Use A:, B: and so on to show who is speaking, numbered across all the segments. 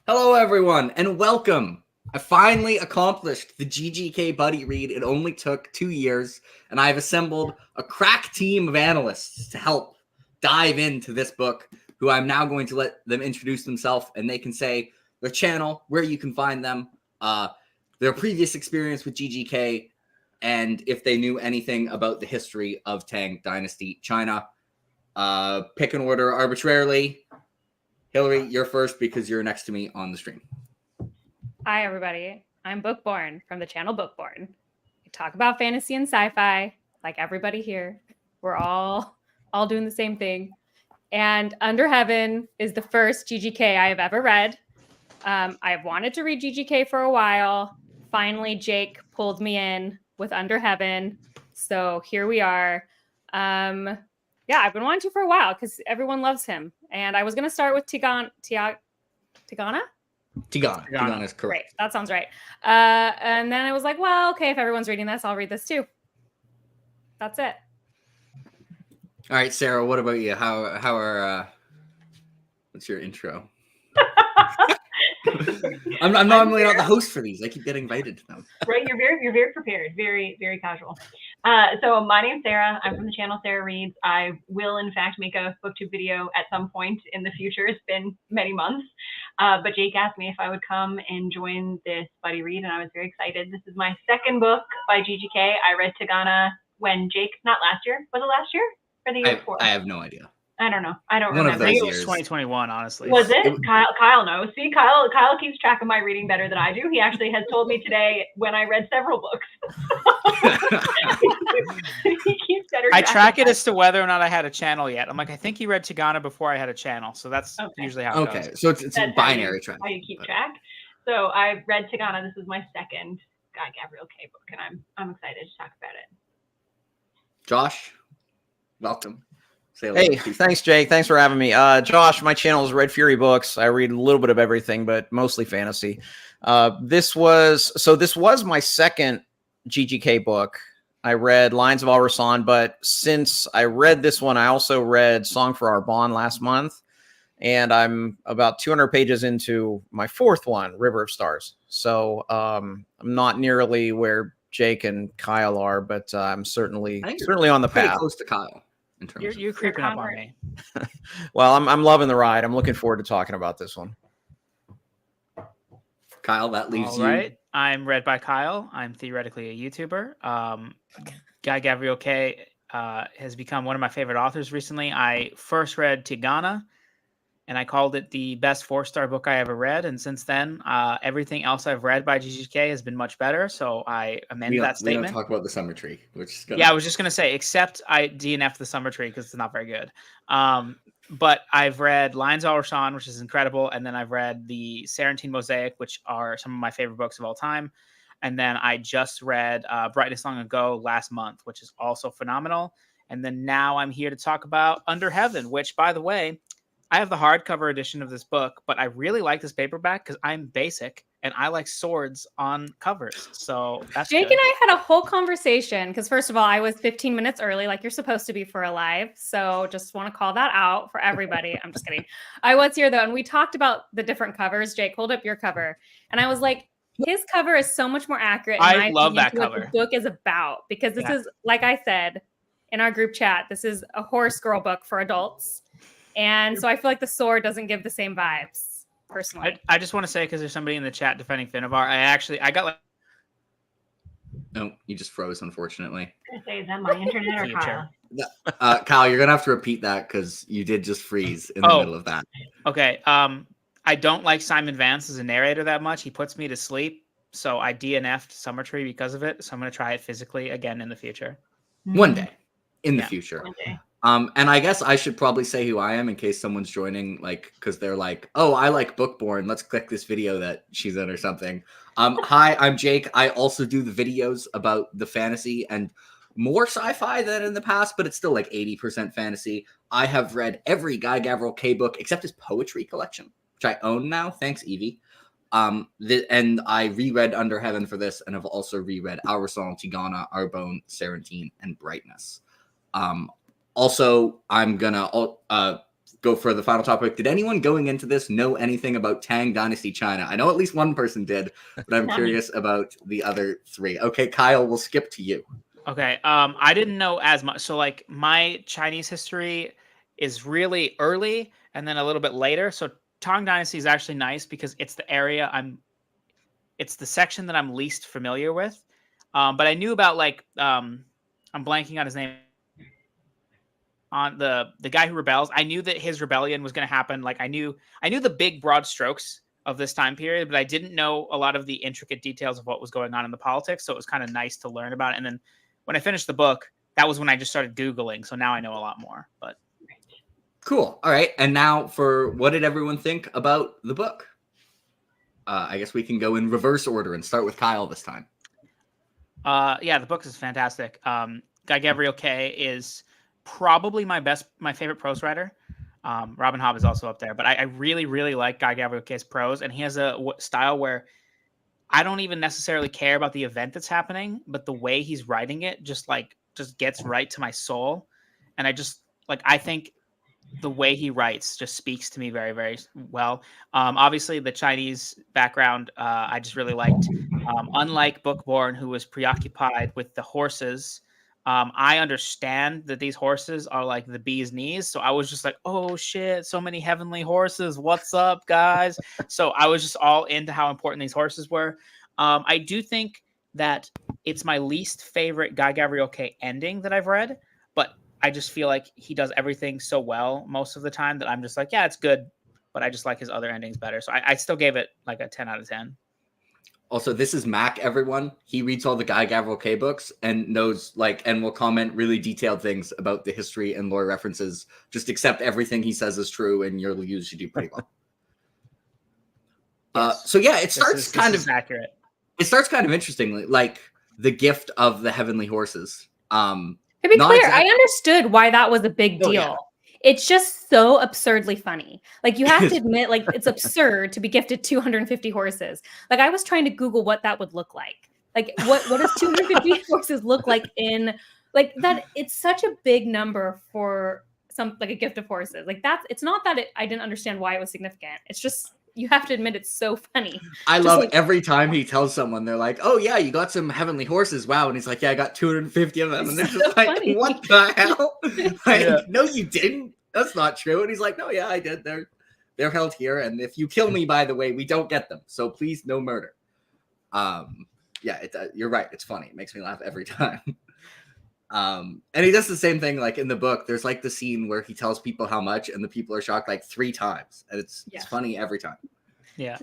A: Hello, everyone, and welcome. I finally accomplished the GGK buddy read. It only took 2 years, and I've assembled a crack team of analysts to help dive into this book, who I'm now going to let them introduce themselves, and they can say their channel, where you can find them, their previous experience with GGK, and if they knew anything about the history of Tang Dynasty China. Pick an order arbitrarily. Hillary, you're first because you're next to me on the stream.
B: Hi, everybody. I'm Bookborn from the channel Bookborn. We talk about fantasy and sci-fi like everybody here. We're all doing the same thing. And Under Heaven is the first GGK I have ever read. I have wanted to read GGK for a while. Finally, Jake pulled me in with Under Heaven. So here we are. Yeah, I've been wanting to for a while because everyone loves him. And I was going to start with Tigana? Tigana
A: Tigana is correct.
B: Great. That sounds right. And then I was like, well, okay, if everyone's reading this, I'll read this too. That's it.
A: All right, Sarah, what about you? How are what's your intro? I'm normally not the host for these. I keep getting invited to them.
C: Right, you're very prepared, very casual. So my name's Sarah. I'm from the channel Sarah Reads. I will in fact make a booktube video at some point in the future. It's been many months, but Jake asked me if I would come and join this buddy read, and I was very excited. This is my second book by GGK. I read Tigana when Jake, not last year. Was it last year or the year before?
A: I have no idea.
C: I don't know. I don't
A: One
C: remember.
A: Of
D: I
A: those
D: think it was
A: years.
D: 2021, honestly.
C: Was it? Kyle knows. See, Kyle keeps track of my reading better than I do. He actually has told me today when I read several books. He keeps better.
D: I track it as to whether or not I had a channel yet. I'm like, I think you read Tigana before I had a channel, so that's usually how it goes.
A: Okay, so it's a binary track.
C: How you keep track. So I read Tigana. This is my second Guy Gabriel K book, and I'm excited to talk about it.
A: Josh, welcome.
E: Hey, thanks, Jake. Thanks for having me. Josh, my channel is Red Fury Books. I read a little bit of everything, but mostly fantasy. This was my second GGK book. I read Lines of Al Rasan, but since I read this one, I also read Song for Our Bond last month, and I'm about 200 pages into my fourth one, River of Stars. So I'm not nearly where Jake and Kyle are, but I'm certainly on the path.
A: Close to Kyle.
D: You're creeping up on me.
E: Well, I'm loving the ride. I'm looking forward to talking about this one.
A: Kyle, that leaves you.
D: All right. I'm read by Kyle. I'm theoretically a YouTuber. Guy Gabriel K has become one of my favorite authors recently. I first read Tigana, and I called it the best 4-star book I ever read. And since then, everything else I've read by GGK has been much better. So I amended that statement.
A: We don't talk about the Summer Tree, which is
D: I was just going to say, except I DNF the Summer Tree because it's not very good. But I've read Lines of Al Rasan, which is incredible. And then I've read the Sarantine Mosaic, which are some of my favorite books of all time. And then I just read Brightness Long Ago last month, which is also phenomenal. And then now I'm here to talk about Under Heaven, which, by the way, I have the hardcover edition of this book, but I really like this paperback because I'm basic and I like swords on covers. So that's
B: Jake
D: good.
B: and I had a whole conversation because, first of all, I was 15 minutes early, like you're supposed to be for a live. So just want to call that out for everybody. I'm just kidding. I was here though, and we talked about the different covers. Jake, hold up your cover, and I was like, his cover is so much more accurate.
D: I love that
B: to
D: cover.
B: what the book is about, because this is, like I said in our group chat, this is a horse girl book for adults. And so I feel like the sword doesn't give the same vibes, personally.
D: I just want to say, because there's somebody in the chat defending Finnavar, I got like...
A: No, you just froze, unfortunately.
C: I was gonna say, is that my internet or Kyle?
A: Kyle, you're going to have to repeat that because you did just freeze in the middle of that.
D: Okay. I don't like Simon Vance as a narrator that much. He puts me to sleep. So I DNF'd Summer Tree because of it. So I'm going to try it physically again in the future.
A: One day in the future.
C: One day.
A: And I guess I should probably say who I am in case someone's joining, like, because they're like, oh, I like Bookborn. Let's click this video that she's in or something. Hi, I'm Jake. I also do the videos about the fantasy and more sci-fi than in the past, but it's still like 80% fantasy. I have read every Guy Gabriel K book except his poetry collection, which I own now. Thanks, Evie. And I reread Under Heaven for this and have also reread Al Rasan, Tigana, Arbonne, Sarantine, and Brightness. Also, I'm gonna go for the final topic. Did anyone going into this know anything about Tang Dynasty China? I know at least one person did, but I'm curious about the other three. Okay, Kyle, we'll skip to you.
D: Okay. I didn't know as much. So like my Chinese history is really early and then a little bit later. So Tang Dynasty is actually nice because it's the area it's the section that I'm least familiar with. But I knew about like I'm blanking on his name. On the guy who rebels, I knew that his rebellion was going to happen. Like I knew the big broad strokes of this time period, but I didn't know a lot of the intricate details of what was going on in the politics. So it was kind of nice to learn about it. And then when I finished the book, that was when I just started Googling. So now I know a lot more. But
A: cool. All right. And now for what did everyone think about the book? I guess we can go in reverse order and start with Kyle this time.
D: Yeah, the book is fantastic. Guy Gavriel Kay is probably my favorite prose writer. Robin Hobb is also up there, but I really, really like Guy Gavriel Kay's prose, and he has a style where I don't even necessarily care about the event that's happening, but the way he's writing it just gets right to my soul. And I think the way he writes just speaks to me very, very well. Obviously the Chinese background, I just really liked, unlike Bookborn, who was preoccupied with the horses. I understand that these horses are like the bee's knees. So I was just like, oh shit, so many heavenly horses. What's up, guys? So I was just all into how important these horses were. I do think that it's my least favorite Guy Gavriel Kay ending that I've read, but I just feel like he does everything so well most of the time that I'm just like, yeah, it's good, but I just like his other endings better. So I still gave it like a 10 out of 10.
A: Also, this is Mac, everyone. He reads all the Guy Gavriel Kay books and knows, and will comment really detailed things about the history and lore references. Just accept everything he says is true, and you'll usually do pretty well.
D: Yes.
A: So yeah, it starts kind of
D: accurate.
A: It starts kind of interestingly, like the gift of the heavenly horses.
B: To be clear, I understood why that was a big deal.
A: Yeah.
B: It's just so absurdly funny. Like you have to admit, like it's absurd to be gifted 250 horses. Like I was trying to Google what that would look like. Like what does 250 horses look like in like that? It's such a big number for like a gift of horses. Like it's not that I didn't understand why it was significant. It's just you have to admit it's so funny.
A: I love every time he tells someone, they're like, oh yeah, you got some heavenly horses. Wow. And he's like, yeah, I got 250 of them. And they're just like,
B: funny.
A: What the hell? No, you didn't. That's not true. And he's like, no, yeah, I did. They're held here. And if you kill me, by the way, we don't get them. So please, no murder. Yeah, you're right. It's funny. It makes me laugh every time. And he does the same thing, like in the book, there's like the scene where he tells people how much and the people are shocked like 3 times. And it's funny every time.
D: Yeah.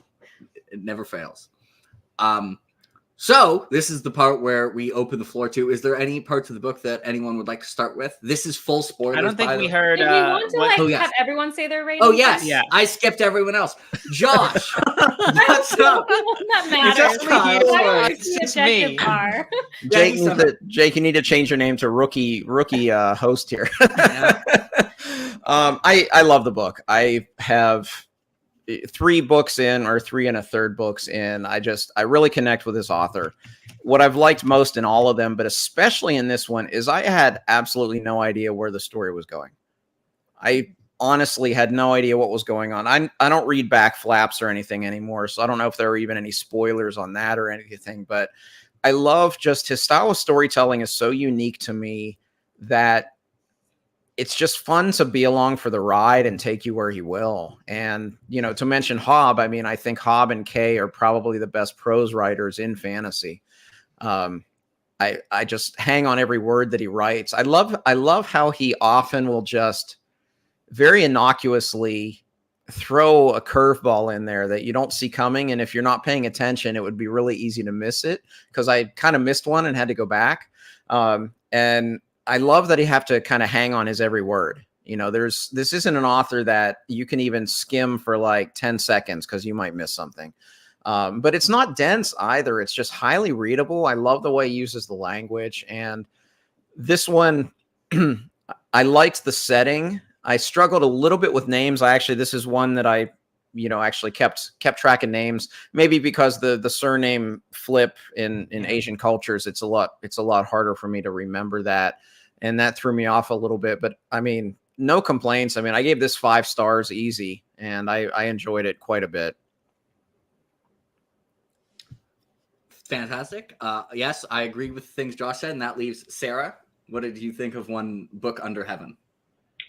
A: It never fails. So this is the part where we open the floor to. Is there any parts of the book that anyone would like to start with? This is full spoilers.
D: I don't think we heard.
B: Did we want to have everyone say their rating?
A: Oh yes, yeah. I skipped everyone else. Josh, what's up?
B: That matters.
D: It's just me.
E: Jake, you need to change your name to rookie host here. I love the book. I have 3 books in, or 3 1/3 books in. I really connect with this author. What I've liked most in all of them, but especially in this one, is I had absolutely no idea where the story was going. I honestly had no idea what was going on. I don't read back flaps or anything anymore, so I don't know if there are even any spoilers on that or anything, but I love just his style of storytelling is so unique to me that it's just fun to be along for the ride and take you where he will. And, to mention Hobb, I mean, I think Hobb and Kay are probably the best prose writers in fantasy. I just hang on every word that he writes. I love how he often will just very innocuously throw a curveball in there that you don't see coming. And if you're not paying attention, it would be really easy to miss it, because I kind of missed one and had to go back. And I love that you have to kind of hang on his every word. This isn't an author that you can even skim for like 10 seconds because you might miss something. But it's not dense either. It's just highly readable. I love the way he uses the language. And this one, I liked the setting. I struggled a little bit with names. This is one that I actually kept track of names, maybe because the surname flip in Asian cultures, it's a lot harder for me to remember that. And that threw me off a little bit. But I mean, no complaints. I mean, I gave this 5 stars easy, and I enjoyed it quite a bit.
A: Fantastic. Yes, I agree with things Josh said, and that leaves Sarah. What did you think of One Book Under Heaven?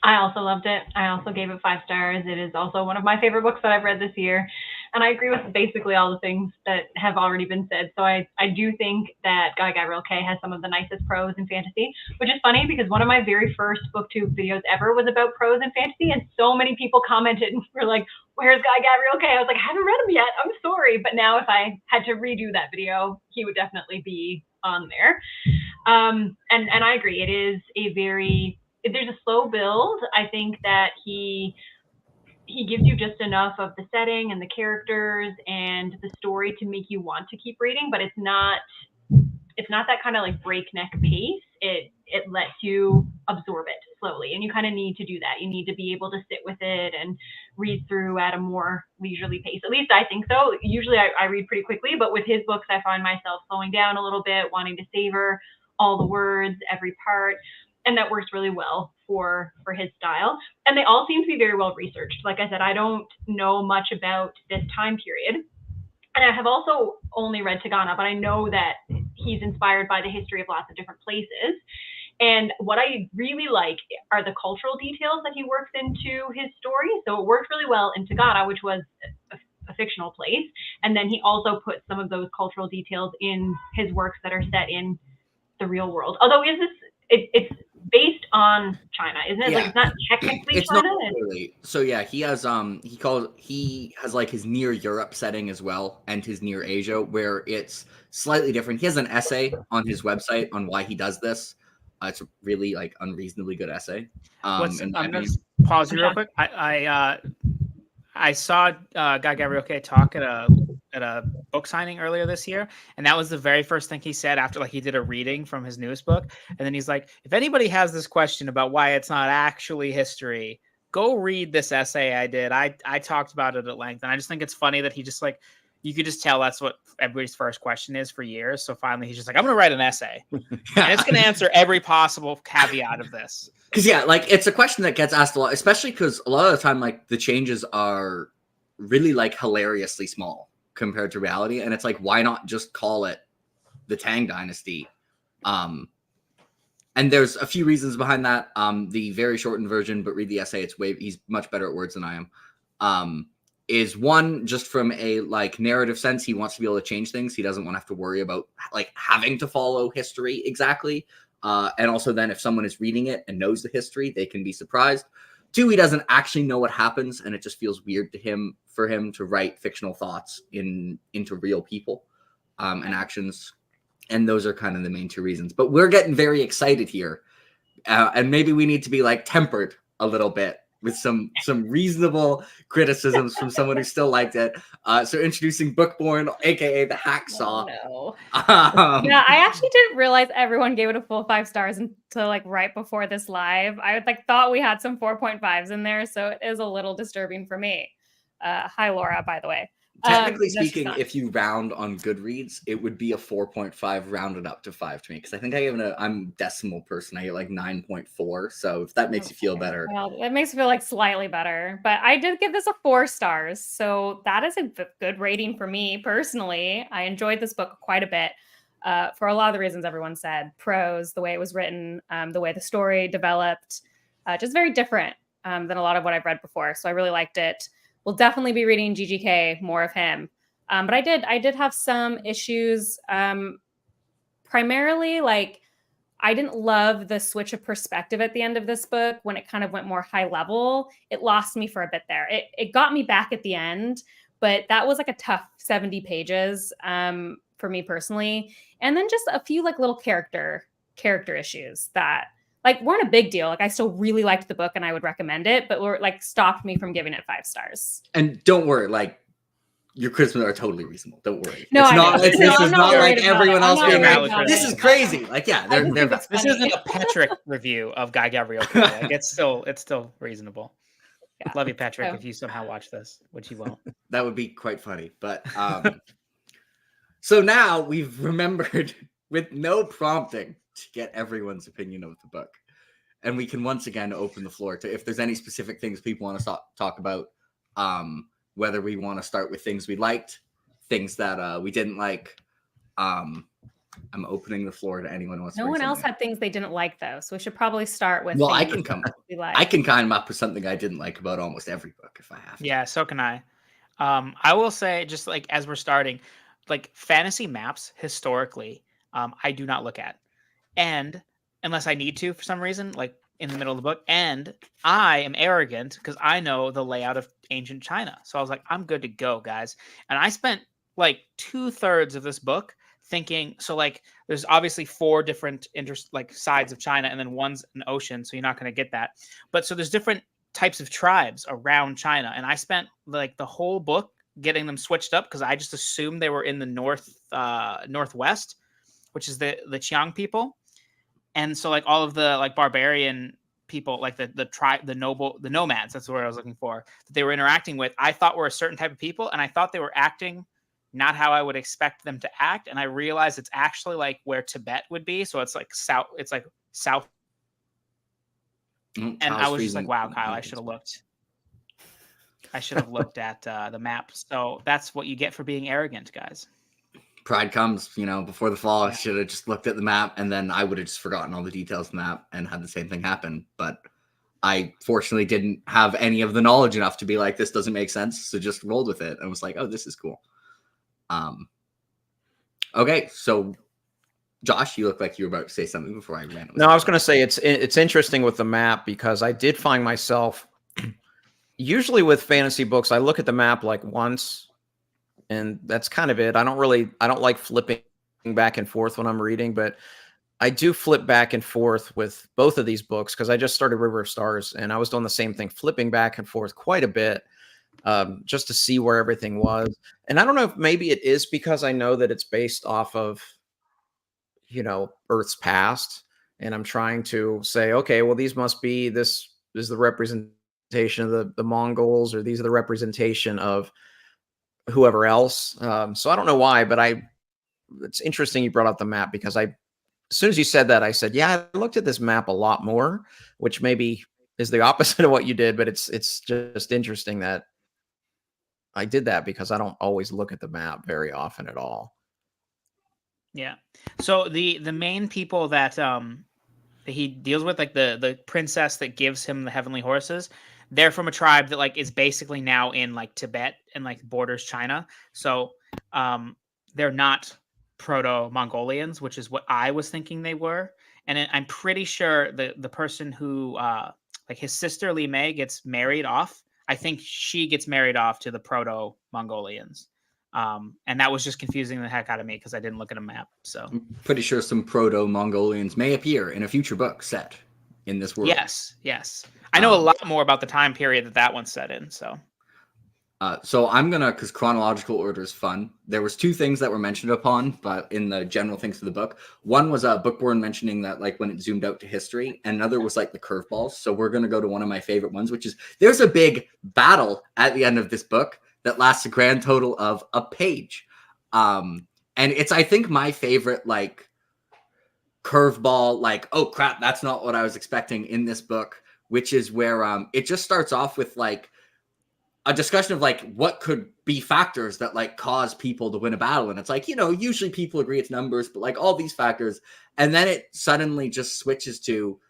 C: I also loved it. I also gave it 5 stars. It is also one of my favorite books that I've read this year. And I agree with basically all the things that have already been said. So I do think that Guy Gabriel Kay has some of the nicest prose in fantasy, which is funny because one of my very first booktube videos ever was about prose and fantasy. And so many people commented and were like, where's Guy Gabriel Kay? I was like, I haven't read him yet. I'm sorry. But now if I had to redo that video, he would definitely be on there. And I agree. It is a very... There's a slow build. I think that he gives you just enough of the setting and the characters and the story to make you want to keep reading, but it's not that kind of like breakneck pace. It lets you absorb it slowly, and you kind of need to do that. You need to be able to sit with it and read through at a more leisurely pace. At least I think so. Usually I read pretty quickly, but with his books, I find myself slowing down a little bit, wanting to savor all the words, every part. And that works really well for his style. And they all seem to be very well researched. Like I said, I don't know much about this time period. And I have also only read Tagana, but I know that he's inspired by the history of lots of different places. And what I really like are the cultural details that he works into his story. So it worked really well in Tagana, which was a fictional place. And then he also put some of those cultural details in his works that are set in the real world. Although it's based on China, isn't it?
A: Yeah.
C: Like it's not technically
A: It's
C: China.
A: not really. So yeah, he has like his near Europe setting as well, and his near Asia, where it's slightly different. He has an essay on his website on why he does this. It's a really like unreasonably good essay.
D: I'm gonna pause you real quick. I saw Guy Gabriel Kay talk at a book signing earlier this year, and that was the very first thing he said after like he did a reading from his newest book. And then he's like, if anybody has this question about why it's not actually history, go read this essay I did. I talked about it at length, and I just think it's funny that he just like, you could just tell that's what everybody's first question is for years. So finally he's just like, I'm gonna write an essay and it's gonna answer every possible caveat of this.
A: Because yeah, like it's a question that gets asked a lot, especially because a lot of the time like the changes are really like hilariously small compared to reality, and it's like, why not just call it the Tang Dynasty? And there's a few reasons behind that. The very shortened version, but read the essay. He's much better at words than I am. Is one, just from a like narrative sense, he wants to be able to change things. He doesn't want to have to worry about like having to follow history exactly. And also then if someone is reading it and knows the history, they can be surprised. 2, he doesn't actually know what happens, and it just feels weird to for him to write fictional thoughts into real people and actions. And those are kind of the main 2 reasons. But we're getting very excited here. And maybe we need to be like tempered a little bit with some reasonable criticisms from someone who still liked it. So introducing Bookborn, aka the Hacksaw.
B: Oh, no. Yeah, I actually didn't realize everyone gave it a full 5 stars until like right before this live. I like thought we had some 4.5s in there, so it is a little disturbing for me. Hi Laura, by the way.
A: Technically speaking, if you round on Goodreads, it would be a 4.5 rounded up to 5 to me, because I think I'm a decimal person. I get like 9.4. So if that makes you feel better.
B: Well, it makes me feel like slightly better, but I did give this a 4 stars. So that is a good rating for me personally. I enjoyed this book quite a bit for a lot of the reasons everyone said. Prose, the way it was written, the way the story developed, just very different than a lot of what I've read before. So I really liked it. We'll definitely be reading GGK, more of him. But I did have some issues. Primarily, like, I didn't love the switch of perspective at the end of this book when it kind of went more high level. It lost me for a bit there. It got me back at the end, but that was like a tough 70 pages for me personally. And then just a few like little character issues that like weren't a big deal. Like I still really liked the book and I would recommend it, but were like stopped me from giving it 5 stars.
A: And don't worry, like your criticisms are totally reasonable. Don't worry.
B: No,
A: this is not like everyone else being like, this is crazy. Like, yeah, they're
D: this isn't a Patrick review of Guy Gabriel Kay. Like it's still reasonable. Yeah. Love you, Patrick, if you somehow watch this, which you won't.
A: That would be quite funny. But so now we've remembered with no prompting to get everyone's opinion of the book. and we can once again open the floor to if there's any specific things people want to talk about, whether we want to start with things we liked, things that we didn't like. I'm opening the floor to anyone who wants to
B: No
A: bring
B: one else
A: something up.
B: had things they didn't like though, so we should probably start with.
A: Well, I
B: things
A: can
B: we like.
A: I can come up with something I didn't like about almost every book if I have to.
D: Yeah, so can I. I will say, just like as we're starting, like fantasy maps historically, I do not look at, and unless I need to for some reason, like in the middle of the book, and I am arrogant because I know the layout of ancient China. So I was like, I'm good to go, guys. And I spent like 2/3 of this book thinking, so like there's obviously 4 different like sides of China, and then one's an ocean, so you're not going to get that. But so there's different types of tribes around China, and I spent like the whole book getting them switched up because I just assumed they were in the northwest, which is the Qiang people. And so like all of the like barbarian people, like the tribe, the nomads, that's what I was looking for, that they were interacting with, I thought were a certain type of people, and I thought they were acting not how I would expect them to act. And I realized it's actually like where Tibet would be. So it's like south. And I was just like, wow, Kyle, I should have looked. I should have looked at the map. So that's what you get for being arrogant, guys.
A: Pride comes, before the fall. I should have just looked at the map, and then I would have just forgotten all the details of the map and had the same thing happen. But I fortunately didn't have any of the knowledge enough to be like, this doesn't make sense. So just rolled with it and was like, oh, this is cool. Okay, so Josh, you look like you were about to say something before I ran.
E: No, I was going to say it's interesting with the map because I did find myself usually with fantasy books, I look at the map like once and that's kind of it. I don't like flipping back and forth when I'm reading, but I do flip back and forth with both of these books because I just started River of Stars and I was doing the same thing, flipping back and forth quite a bit just to see where everything was. And I don't know if maybe it is because I know that it's based off of, Earth's past. And I'm trying to say, okay, well, this is the representation of the Mongols, or these are the representation of whoever else. So I don't know why, but it's interesting you brought up the map because as soon as you said that, I said, yeah, I looked at this map a lot more, which maybe is the opposite of what you did, but it's just interesting that I did that because I don't always look at the map very often at all.
D: Yeah. So the main people that he deals with, like the princess that gives him the heavenly horses, they're from a tribe that like is basically now in like Tibet and like borders China. So they're not Proto-Mongolians, which is what I was thinking they were. And I'm pretty sure the person who like his sister Li Mei gets married off. I think she gets married off to the Proto-Mongolians. And that was just confusing the heck out of me because I didn't look at a map. So
A: I'm pretty sure some Proto-Mongolians may appear in a future book set in this world.
D: Yes. I know a lot more about the time period that one's set in. So
A: I'm gonna, because chronological order is fun. There was 2 things that were mentioned upon, but in the general things of the book, one was Bookborn mentioning that like when it zoomed out to history, and another was like the curveballs. So we're gonna go to one of my favorite ones, which is there's a big battle at the end of this book that lasts a grand total of a page, and it's I think my favorite like curveball, like oh crap, that's not what I was expecting in this book, which is where it just starts off with like a discussion of like what could be factors that like cause people to win a battle. And it's like, usually people agree it's numbers, but like all these factors. And then it suddenly just switches to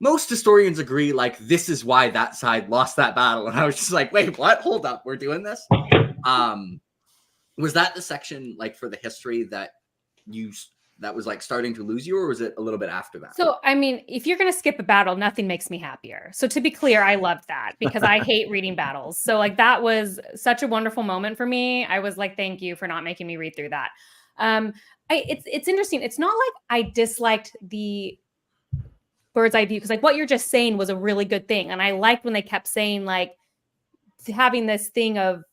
A: most historians agree, like this is why that side lost that battle. And I was just like, wait, what? Hold up. We're doing this. Was that the section like for the history that was like starting to lose you, or was it a little bit after that?
B: So, I mean, if you're going to skip a battle, nothing makes me happier. So to be clear, I loved that because I hate reading battles. So like that was such a wonderful moment for me. I was like, thank you for not making me read through that. It's interesting. It's not like I disliked the bird's eye view because like what you're just saying was a really good thing. And I liked when they kept saying like having this thing of,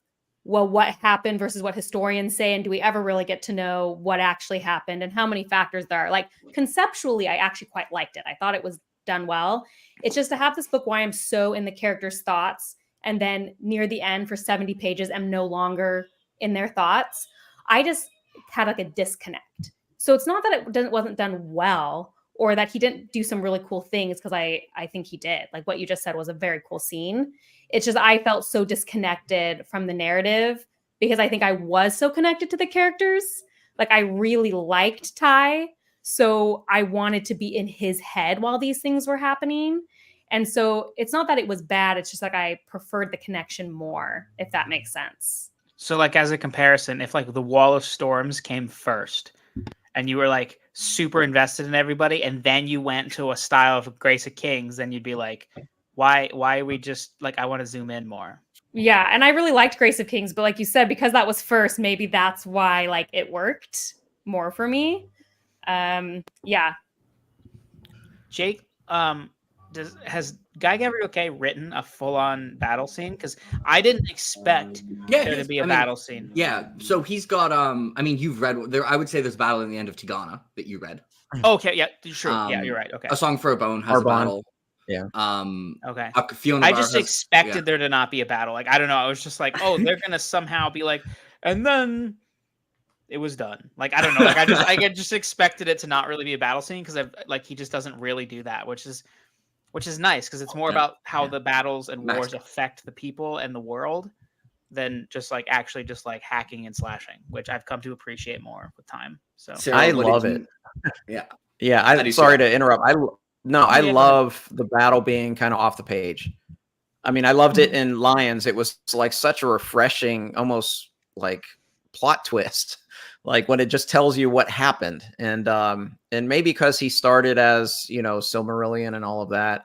B: well, what happened versus what historians say, and do we ever really get to know what actually happened and how many factors there are? Like conceptually, I actually quite liked it. I thought it was done well. It's just to have this book where I'm so in the characters' thoughts, and then near the end for 70 pages, I'm no longer in their thoughts. I just had like a disconnect. So it's not that it wasn't done well or that he didn't do some really cool things, because I think he did. Like what you just said was a very cool scene. It's just I felt so disconnected from the narrative because I think I was so connected to the characters. Like I really liked Ty, so I wanted to be in his head while these things were happening. And so it's not that it was bad, it's just like I preferred the connection more, if that makes sense.
D: So like as a comparison, if like the Wall of Storms came first and you were like super invested in everybody and then you went to a style of Grace of Kings, then you'd be like, why are we just like, I want to zoom in more.
B: Yeah, and I really liked Grace of Kings, but like you said, because that was first, maybe that's why like it worked more for me. Yeah.
D: Jake, has Guy Gavriel written a full-on battle scene? Because I didn't expect there to be a battle scene.
A: Yeah, so he's got I mean, you've read there. I would say there's battle in the end of Tigana that you read.
D: Okay, yeah, sure. Yeah, you're right. Okay.
A: A Song for a Bone has a battle.
E: Yeah.
A: Okay.
D: I just expected there to not be a battle. Like I don't know. I was just like, oh, they're gonna somehow be like, and then it was done. Like I don't know. Like I just expected it to not really be a battle scene because like he just doesn't really do that, which is nice because it's more about how the battles and wars affect the people and the world than just like actually just like hacking and slashing, which I've come to appreciate more with time. So
A: Sarah,
E: I love it.
A: Yeah.
E: Yeah. I'm sorry to interrupt. I love the battle being kind of off the page. I mean, I loved it in Lions. It was like such a refreshing, almost like plot twist, like when it just tells you what happened. And maybe because he started as, Silmarillion and all of that,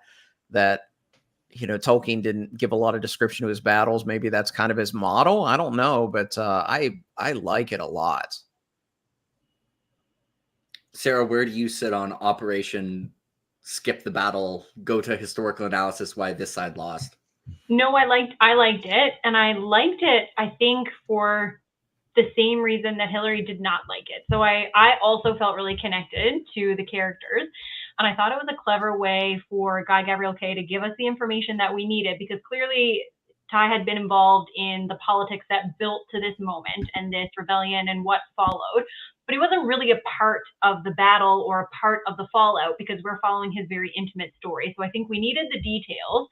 E: Tolkien didn't give a lot of description of his battles. Maybe that's kind of his model. I don't know, but I like it a lot.
A: Sarah, where do you sit on Operation Skip the Battle, go to historical analysis, why this side lost?
C: No, I liked it, and I liked it, I think, for the same reason that Hillary did not like it. So I also felt really connected to the characters, and I thought it was a clever way for Guy Gavriel to give us the information that we needed, because clearly Ty had been involved in the politics that built to this moment and this rebellion and what followed, but he wasn't really a part of the battle or a part of the fallout because we're following his very intimate story. So I think we needed the details,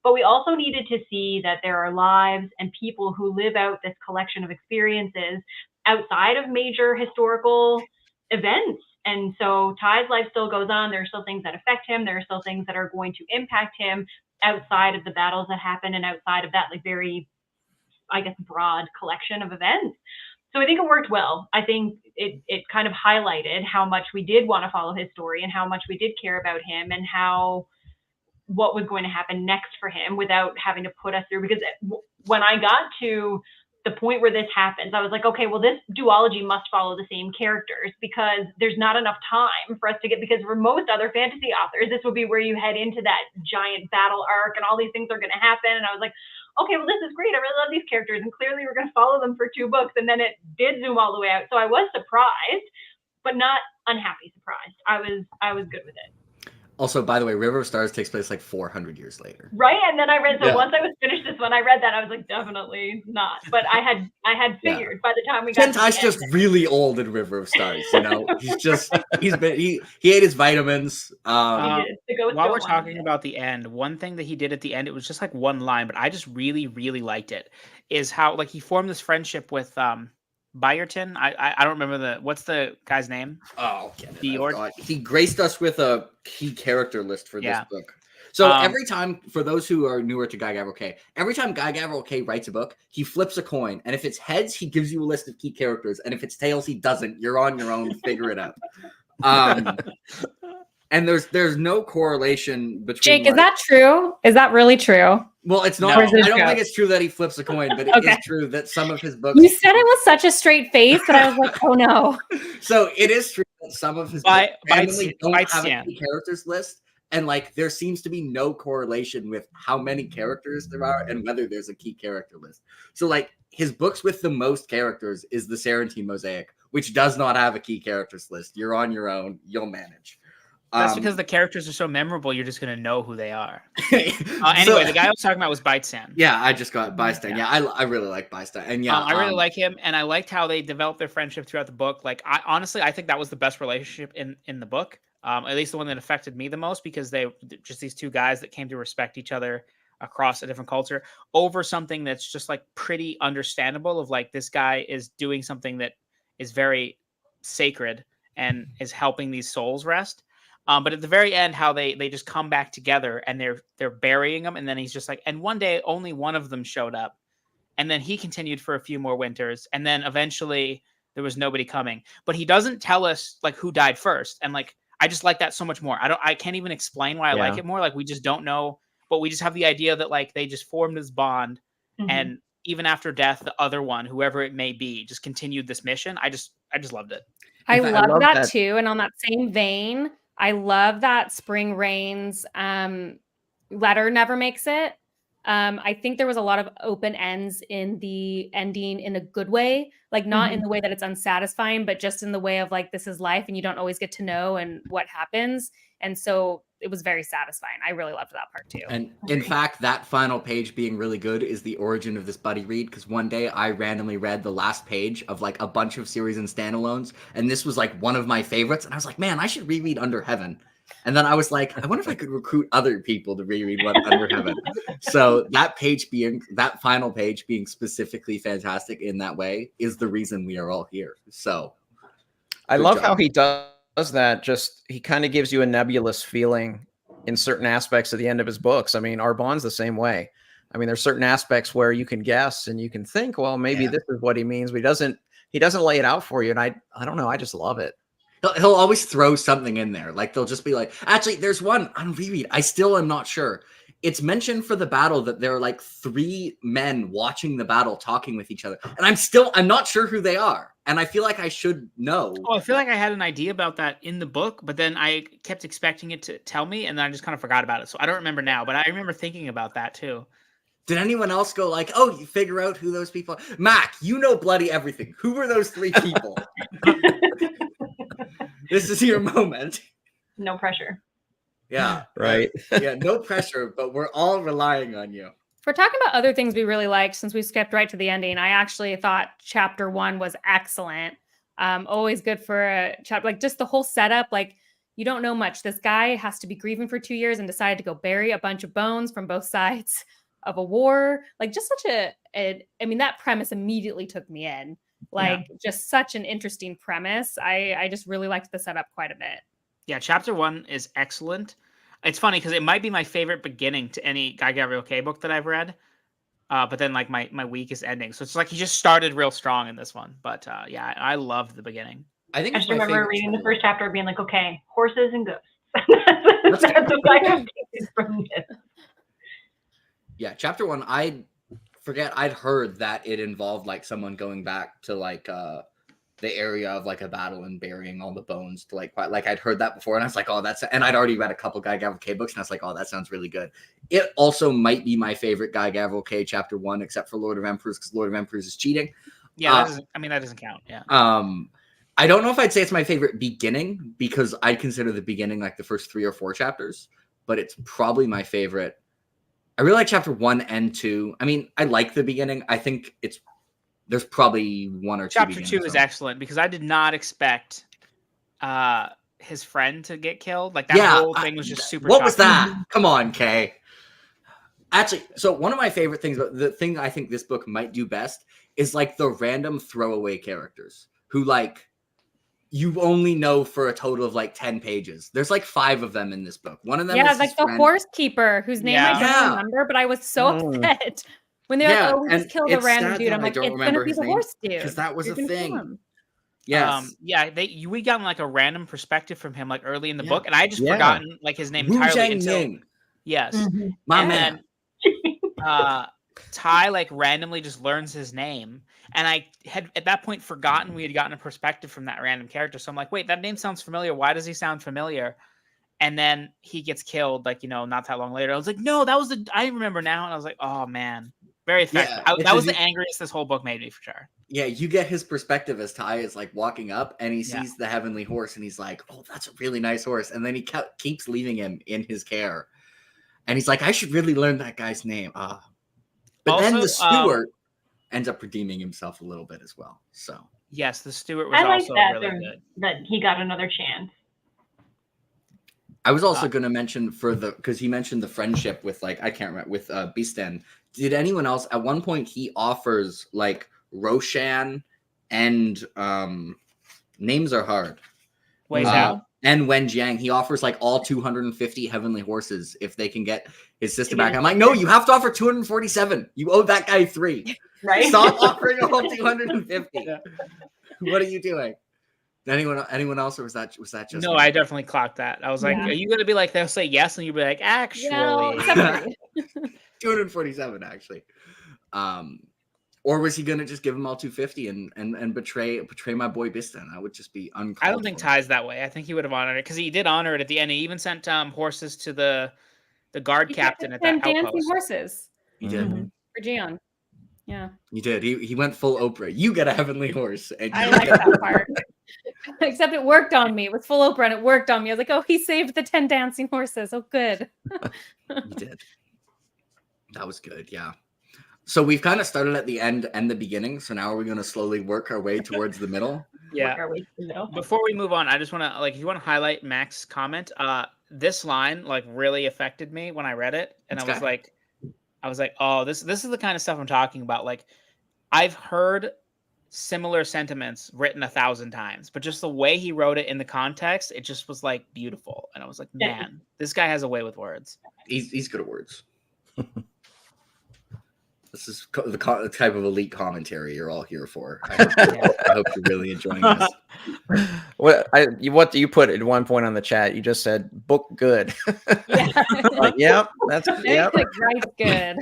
C: but we also needed to see that there are lives and people who live out this collection of experiences outside of major historical events. And so Ty's life still goes on. There are still things that affect him. There are still things that are going to impact him outside of the battles that happen and outside of that like very, I guess, broad collection of events. So I think it worked well. I think it kind of highlighted how much we did want to follow his story and how much we did care about him and what was going to happen next for him without having to put us through. Because when I got to the point where this happens, I was like, okay, well, this duology must follow the same characters because there's not enough time for us to get, because for most other fantasy authors, this would be where you head into that giant battle arc and all these things are going to happen. And I was like, okay, well, this is great. I really love these characters. And clearly we're going to follow them for 2 books. And then it did zoom all the way out. So I was surprised, but not unhappy surprised. I was good with it.
A: Also, by the way, River of Stars takes place like 400 years later.
C: Right. And then I read, once I was finished this one, I read that, I was like, definitely not. But I had figured by the time we got
A: Ty's just really old in River of Stars, he ate his vitamins.
D: While we're talking about the end, one thing that he did at the end, it was just like one line, but I just really, really liked it, is how like he formed this friendship with Byerton. I don't remember what's the guy's name?
A: Oh, he graced us with a key character list for this book. So every time, for those who are newer to Guy Gavriel, every time Guy Gavriel writes a book, he flips a coin, and if it's heads, he gives you a list of key characters, and if it's tails, he doesn't. You're on your own to figure it out. And there's no correlation between.
B: Jake, is that true? Is that really true?
A: Well, it's not. No. I don't think it's true that he flips a coin, but it is true that some of his books.
B: You said it with such a straight face that I was like, oh no.
A: So it is true that some of his books don't have a key characters list, and like there seems to be no correlation with how many characters there are and whether there's a key character list. So like his books with the most characters is the Sarantine Mosaic, which does not have a key characters list. You're on your own. You'll manage.
D: That's because the characters are so memorable, you're just going to know who they are. Anyway, the guy I was talking about was Bystand.
A: Yeah, I just got Bystand. Yeah, I really like Bystand. And
D: I really like him, and I liked how they developed their friendship throughout the book. Like, I think that was the best relationship in the book. At least the one that affected me the most, because they just these two guys that came to respect each other across a different culture over something that's just like pretty understandable, of like, this guy is doing something that is very sacred and is helping these souls rest. But at the very end, how they just come back together and they're burying him, and then he's just like, and one day only one of them showed up, and then he continued for a few more winters, and then eventually there was nobody coming. But he doesn't tell us like who died first, and like, I just like that so much more. I can't even explain why I like it more. Like, we just don't know, but we just have the idea that like they just formed this bond, and even after death, the other one, whoever it may be, just continued this mission. I just loved it.
B: I
E: fact,
B: love
E: love
B: that
E: that.
B: too. And on that same vein, I love that Spring Rain's letter never makes it. I think there was a lot of open ends in the ending in a good way, like not in the way that it's unsatisfying, but just in the way of like, this is life and you don't always get to know and what happens. And so it was very satisfying. I really loved that part too.
A: And in fact, that final page being really good is the origin of this buddy read, because one day I randomly read the last page of like a bunch of series and standalones, and this was like one of my favorites, and I was like, man, I should reread Under Heaven. And then I was like, I wonder if I could recruit other people to reread Under Heaven. So that final page being specifically fantastic in that way is the reason we are all here. So
E: I
A: good
E: love
A: job.
E: how he does that. Just, he kind of gives you a nebulous feeling in certain aspects at the end of his books. I mean, Arbonne's the same way. I mean, there's certain aspects where you can guess and you can think, well, maybe this is what he means, but he doesn't lay it out for you. And I don't know. I just love it.
A: He'll always throw something in there. Like, they'll just be like, actually, there's one on reread. I still am not sure. It's mentioned for the battle that there are like 3 men watching the battle talking with each other. And I'm not sure who they are. And I feel like I should know.
D: Oh, I feel like I had an idea about that in the book, but then I kept expecting it to tell me, and then I just kind of forgot about it. So I don't remember now, but I remember thinking about that too.
A: Did anyone else go like, oh, you figure out who those people are? Mac, you know bloody everything. Who were those 3 people? This is your moment.
C: No pressure.
A: Yeah.
E: Right.
A: Yeah, no pressure, but we're all relying on you.
B: If we're talking about other things we really liked, since we skipped right to the ending, I actually thought chapter 1 was excellent. Always good for a chapter, like just the whole setup. Like, you don't know much. This guy has to be grieving for 2 years and decided to go bury a bunch of bones from both sides of a war. Like, just such I mean, that premise immediately took me in. Like, just such an interesting premise. I just really liked the setup quite a bit.
D: Yeah, chapter 1 is excellent. It's funny because it might be my favorite beginning to any Guy Gavriel Kay book that I've read. But then like my week is ending. So it's like he just started real strong in this one. But yeah, I loved the beginning.
A: I think
C: I
A: it's
C: just
A: my
C: remember
A: favorite
C: reading the
A: chapter.
C: first chapter being like, okay, horses and ghosts. That's what I have taken from this.
A: Yeah, chapter 1, I forget, I'd heard that it involved like someone going back to like the area of like a battle and burying all the bones to like I'd heard that before, and I was like, oh, and I'd already read a couple Guy Gavriel Kay books, and I was like, oh, that sounds really good. It also might be my favorite Guy Gavriel Kay chapter 1, except for Lord of Emperors, because Lord of Emperors is cheating.
D: Yeah, that doesn't count. Yeah.
A: I don't know if I'd say it's my favorite beginning, because I'd consider the beginning like the first 3 or 4 chapters, but it's probably my favorite. I really like chapter 1 and 2. I mean, I like the beginning. I think there's probably 1 or 2.
D: Chapter 2 is excellent because I did not expect his friend to get killed. Like, that whole thing was just super.
A: What was
D: shocking.
A: that? Come on, Kay. Actually, so one of my favorite things, but the thing I think this book might do best is like the random throwaway characters who like you only know for a total of like 10 pages. There's like 5 of them in this book. One of them is
B: like the horse keeper whose name I don't remember, but I was so upset when they're like, oh, we just killed a random dude. I'm like, it's gonna be the horse dude.
A: Because that was a thing.
D: Yes. We got like a random perspective from him like early in the book, and I just forgotten like his name entirely until
A: my man.
D: Ty like randomly just learns his name, and I had at that point forgotten we had gotten a perspective from that random character. So I'm like, wait, that name sounds familiar. Why does he sound familiar? And then he gets killed, like, not that long later. I was like, no, that was I remember now. And I was like, oh man, very effective. That was the angriest this whole book made me for sure.
A: Yeah, you get his perspective as Ty is like walking up and he sees the heavenly horse and he's like, oh, that's a really nice horse. And then he keeps leaving him in his care. And he's like, I should really learn that guy's name. But also, then the steward ends up redeeming himself a little bit as well. So
D: yes, the steward was also really good.
C: That he got another chance.
A: I was also going to mention because he mentioned the friendship with I can't remember with Beastan. Did anyone else at one point he offers like Roshan and names are hard.
D: Wei Zhao?
A: And Wen Jiang, he offers like all 250 heavenly horses if they can get his sister
C: To get
A: back.
C: his
A: I'm like, no, you have to offer 247. You owe that guy 3.
C: Right?
A: Stop offering all 250. What are you doing? Anyone else, or was that just
D: No,
A: me?
D: I definitely clocked that. I was like,
B: Yeah.
D: are you gonna be like, they'll say yes, and you'll be like, actually,
B: except for
A: 247 actually. Or was he gonna just give him all 250 and betray my boy Bistan? That would just be uncalled
D: I don't think
A: for.
D: Ty's that way. I think he would have honored it because he did honor it at the end. He even sent horses to the guard captain at that
B: dancing
D: outpost.
B: horses
A: He did.
B: for Gian. Yeah,
A: He did. He went full Oprah. You get a heavenly horse. And
B: I
A: you
B: like
A: get-
B: that part. Except it worked on me. It was full Oprah and it worked on me. I was like, oh, he saved the 10 dancing horses. Oh, good.
A: He did. That was good. Yeah. So we've kind of started at the end and the beginning. So now we're going to slowly work our way towards the middle.
D: Yeah.
C: Work our way to the middle.
D: Before we move on, I just want to if you want to highlight Mac's comment. This line really affected me when I read it, and
A: Okay.
D: I was like, oh, this is the kind of stuff I'm talking about. Like, I've heard similar sentiments written 1,000 times, but just the way he wrote it in the context, it just was like beautiful. And I was like, man, this guy has a way with words.
A: He's good at words. This is the type of elite commentary you're all here for. I hope you're really enjoying this.
E: What do you put at one point on the chat? You just said book good.
B: Yeah.
E: Like, yep, that's yep.
B: Like, right, good.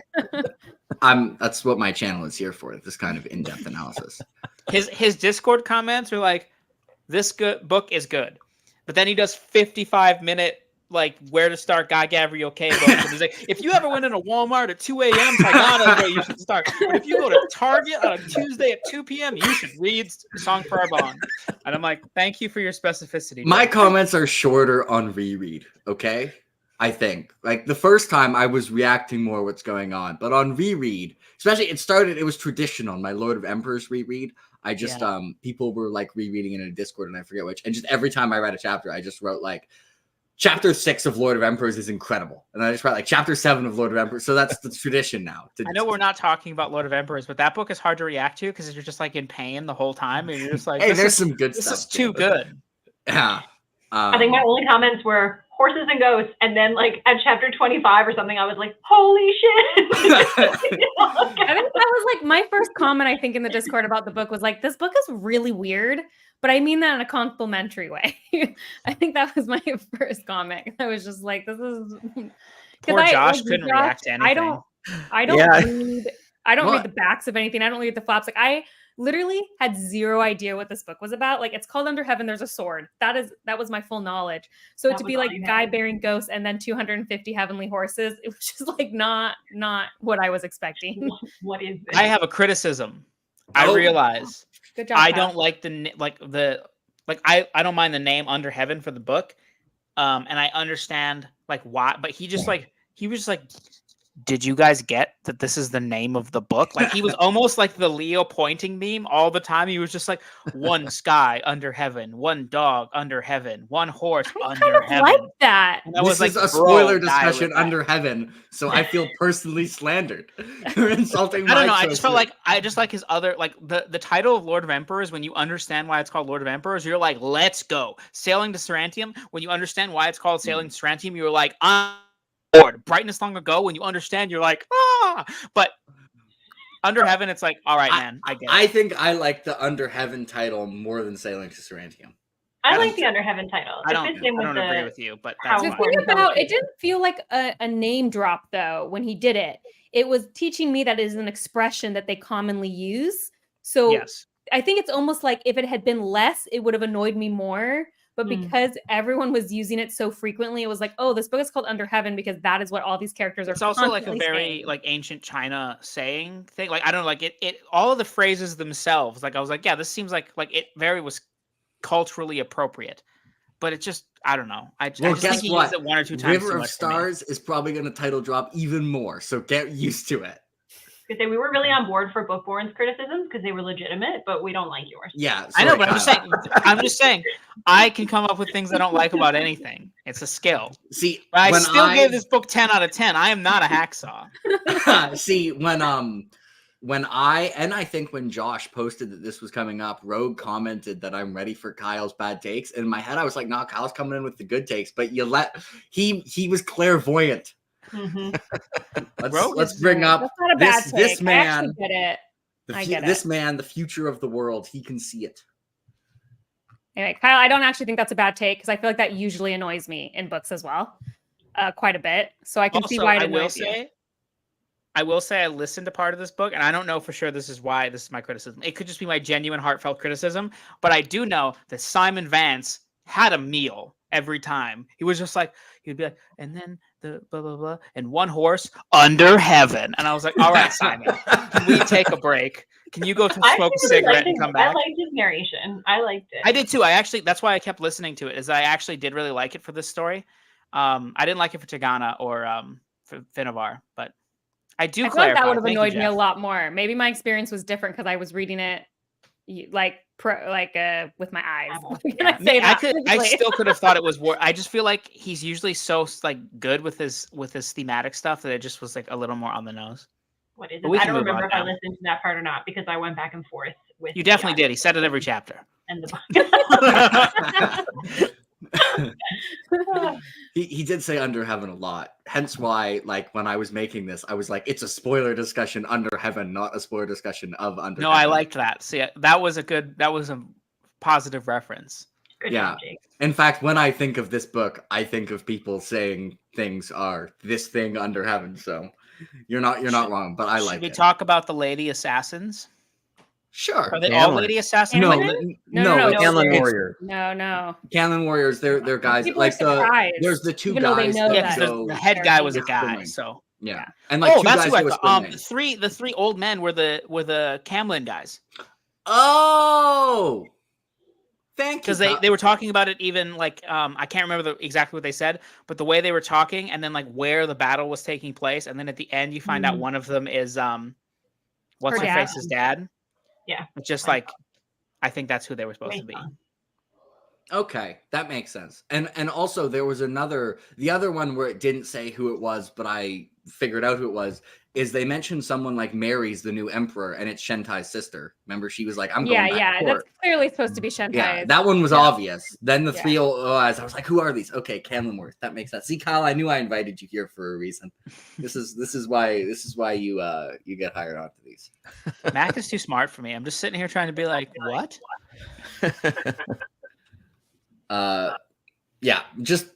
A: That's what my channel is here for. This kind of in-depth analysis.
D: His Discord comments are like, this book is good, but then he does 55-minute where to start Guy Gabriel K books. And he's like, if you ever went into Walmart at 2 a.m., Tagana is where you should start. But if you go to Target on a Tuesday at 2 p.m., you should read Song for Our Bond. And I'm like, thank you for your specificity.
A: My comments are shorter on reread, okay? I think. The first time I was reacting more what's going on, but on reread, especially it was traditional, my Lord of Emperors reread. I just people were rereading it in a Discord and I forget which. And just every time I read a chapter, I just wrote Chapter 6 of Lord of Emperors is incredible. And I just write Chapter 7 of Lord of Emperors. So that's the tradition now.
D: I know we're not talking about Lord of Emperors, but that book is hard to react to because you're just in pain the whole time. And you're just like,
A: hey, there's some good
D: this
A: stuff.
D: This is too good.
A: Yeah.
C: I think my only comments were horses and ghosts. And then at chapter 25 or something, I was like, holy shit.
B: I think that was my first comment, I think, in the Discord about the book was this book is really weird. But I mean that in a complimentary way. I think that was my first comment. I was just like, "This is."
D: Poor Josh couldn't react to anything.
B: I don't read. I don't read the backs of anything. I don't read the flaps. I literally had zero idea what this book was about. It's called Under Heaven. There's a sword. That was my full knowledge. So to be guy bearing ghosts and then 250 heavenly horses, it was just not what I was expecting.
C: What is this?
D: I have a criticism. I realize.
B: Good job.
D: I don't like I don't mind the name Under Heaven for the book, and I understand why. But he just he was just did you guys get that this is the name of the book? He was almost like the Leo pointing meme all the time. He was just one sky under heaven, one dog under heaven, one horse under heaven.
B: Like that.
D: And I
A: this
D: was
A: is a spoiler discussion under heaven, so I feel personally slandered. You're insulting my
D: I don't know. I just felt I just like his other the title of Lord of Emperors. When you understand why it's called Lord of Emperors, you're like, let's go. Sailing to Sarantium. When you understand why it's called Sailing to Sarantium, you're like, Brightness long ago. When you understand, you're like, ah. But Under Heaven, it's all right, man. I get it.
A: I think I like the Under Heaven title more than Sailing to Sarantium.
C: I like the Under Heaven title.
D: I don't agree with you, but that's
B: The
D: fine.
B: thing about it didn't feel like a name drop though when he did it. It was teaching me that it is an expression that they commonly use. So
D: yes.
B: I think it's almost like if it had been less, it would have annoyed me more. But because everyone was using it so frequently, it was oh, this book is called Under Heaven because that is what all these characters are.
D: It's also a very
B: saying.
D: ancient China saying thing. I don't know, it all of the phrases themselves. I was like, yeah, this seems like it very was culturally appropriate. But it just, I don't know. I just think he used it one or two times.
A: River of Stars is probably going to title drop even more, so get used to it.
C: I say we were really on board for Bookborn's criticisms because they were legitimate, but we don't like yours.
A: Yeah,
D: I know,
A: sorry,
D: but I'm just saying, I can come up with things I don't like about anything. It's a skill.
A: See,
D: But I
A: when
D: still gave this book 10 out of 10. I am not a hacksaw.
A: See, when I think when Josh posted that this was coming up, Rogue commented that I'm ready for Kyle's bad takes. And in my head, I was like, "No, Kyle's coming in with the good takes." But he was clairvoyant. Let's bring up
B: That's not a bad
A: this
B: take.
A: man.
B: I actually get it. I get
A: This
B: it.
A: man, the future of the world. He can see it.
B: Anyway, Kyle, I don't actually think that's a bad take because I feel like that usually annoys me in books as well, quite a bit. So I can see why it annoys you.
D: I will say I listened to part of this book, and I don't know for sure this is why this is my criticism. It could just be my genuine, heartfelt criticism, but I do know that Simon Vance had a meal every time. He was just like, he'd be like, and then the blah, blah, blah, and one horse under heaven. And I was like, all right, Simon, can we take a break? Can you go to smoke a cigarette and come back?
C: I liked his narration. I liked it.
D: I did too. That's why I kept listening to it, is I actually did really like it for this story. I didn't like it for Tigana or for Finnevar, but I do clarify.
B: Like that would have annoyed me a lot more. Maybe my experience was different because I was reading it with my eyes.
D: I still could have thought it was I just feel like he's usually so like good with his thematic stuff that it just was like a little more on the nose.
C: What is it? I don't remember if I listened to that part or not because I went back and forth with.
D: You definitely did. He said it every chapter.
C: And the book.
A: He did say under heaven a lot. Hence why, like, when I was making this, I was like, it's a spoiler discussion under heaven, not a spoiler discussion of under heaven.
D: I liked that. See, that was a positive reference.
C: Good
A: job, Jake. In fact, when I think of this book, I think of people saying things are this thing under heaven. So you're not wrong, but I like it.
D: Should we talk about the lady assassins?
A: Sure.
D: Are they all lady assassins?
A: No.
E: Canlan Warriors.
B: No.
A: Canlan Warriors, they're guys.
B: People
A: like there's the two guys.
D: The head guy was a guy. So
A: yeah. And like two
D: that's
A: guys
D: who I thought. The three old men were the Camlin guys.
A: Oh. Thank you.
D: Because they were talking about it even like I can't remember exactly what they said, but the way they were talking and then like where the battle was taking place, and then at the end you find out one of them is what's her face's dad.
C: Yeah.
D: It's just like I think that's who they were supposed to be.
A: Okay, that makes sense. And also there was the other one where it didn't say who it was, but I figured out who it was, is they mentioned someone like Mary's the new emperor, and it's Shentai's sister. Remember, she was like, I'm going back to court.
B: That's clearly supposed to be Shentai.
A: Yeah, that one was obvious. Then the three old eyes, I was like, who are these? Okay, Canlanworth. That makes sense. See, Kyle, I knew I invited you here for a reason. This is why you get hired onto these.
D: Mac is too smart for me. I'm just sitting here trying to be like, what?
A: Yeah, just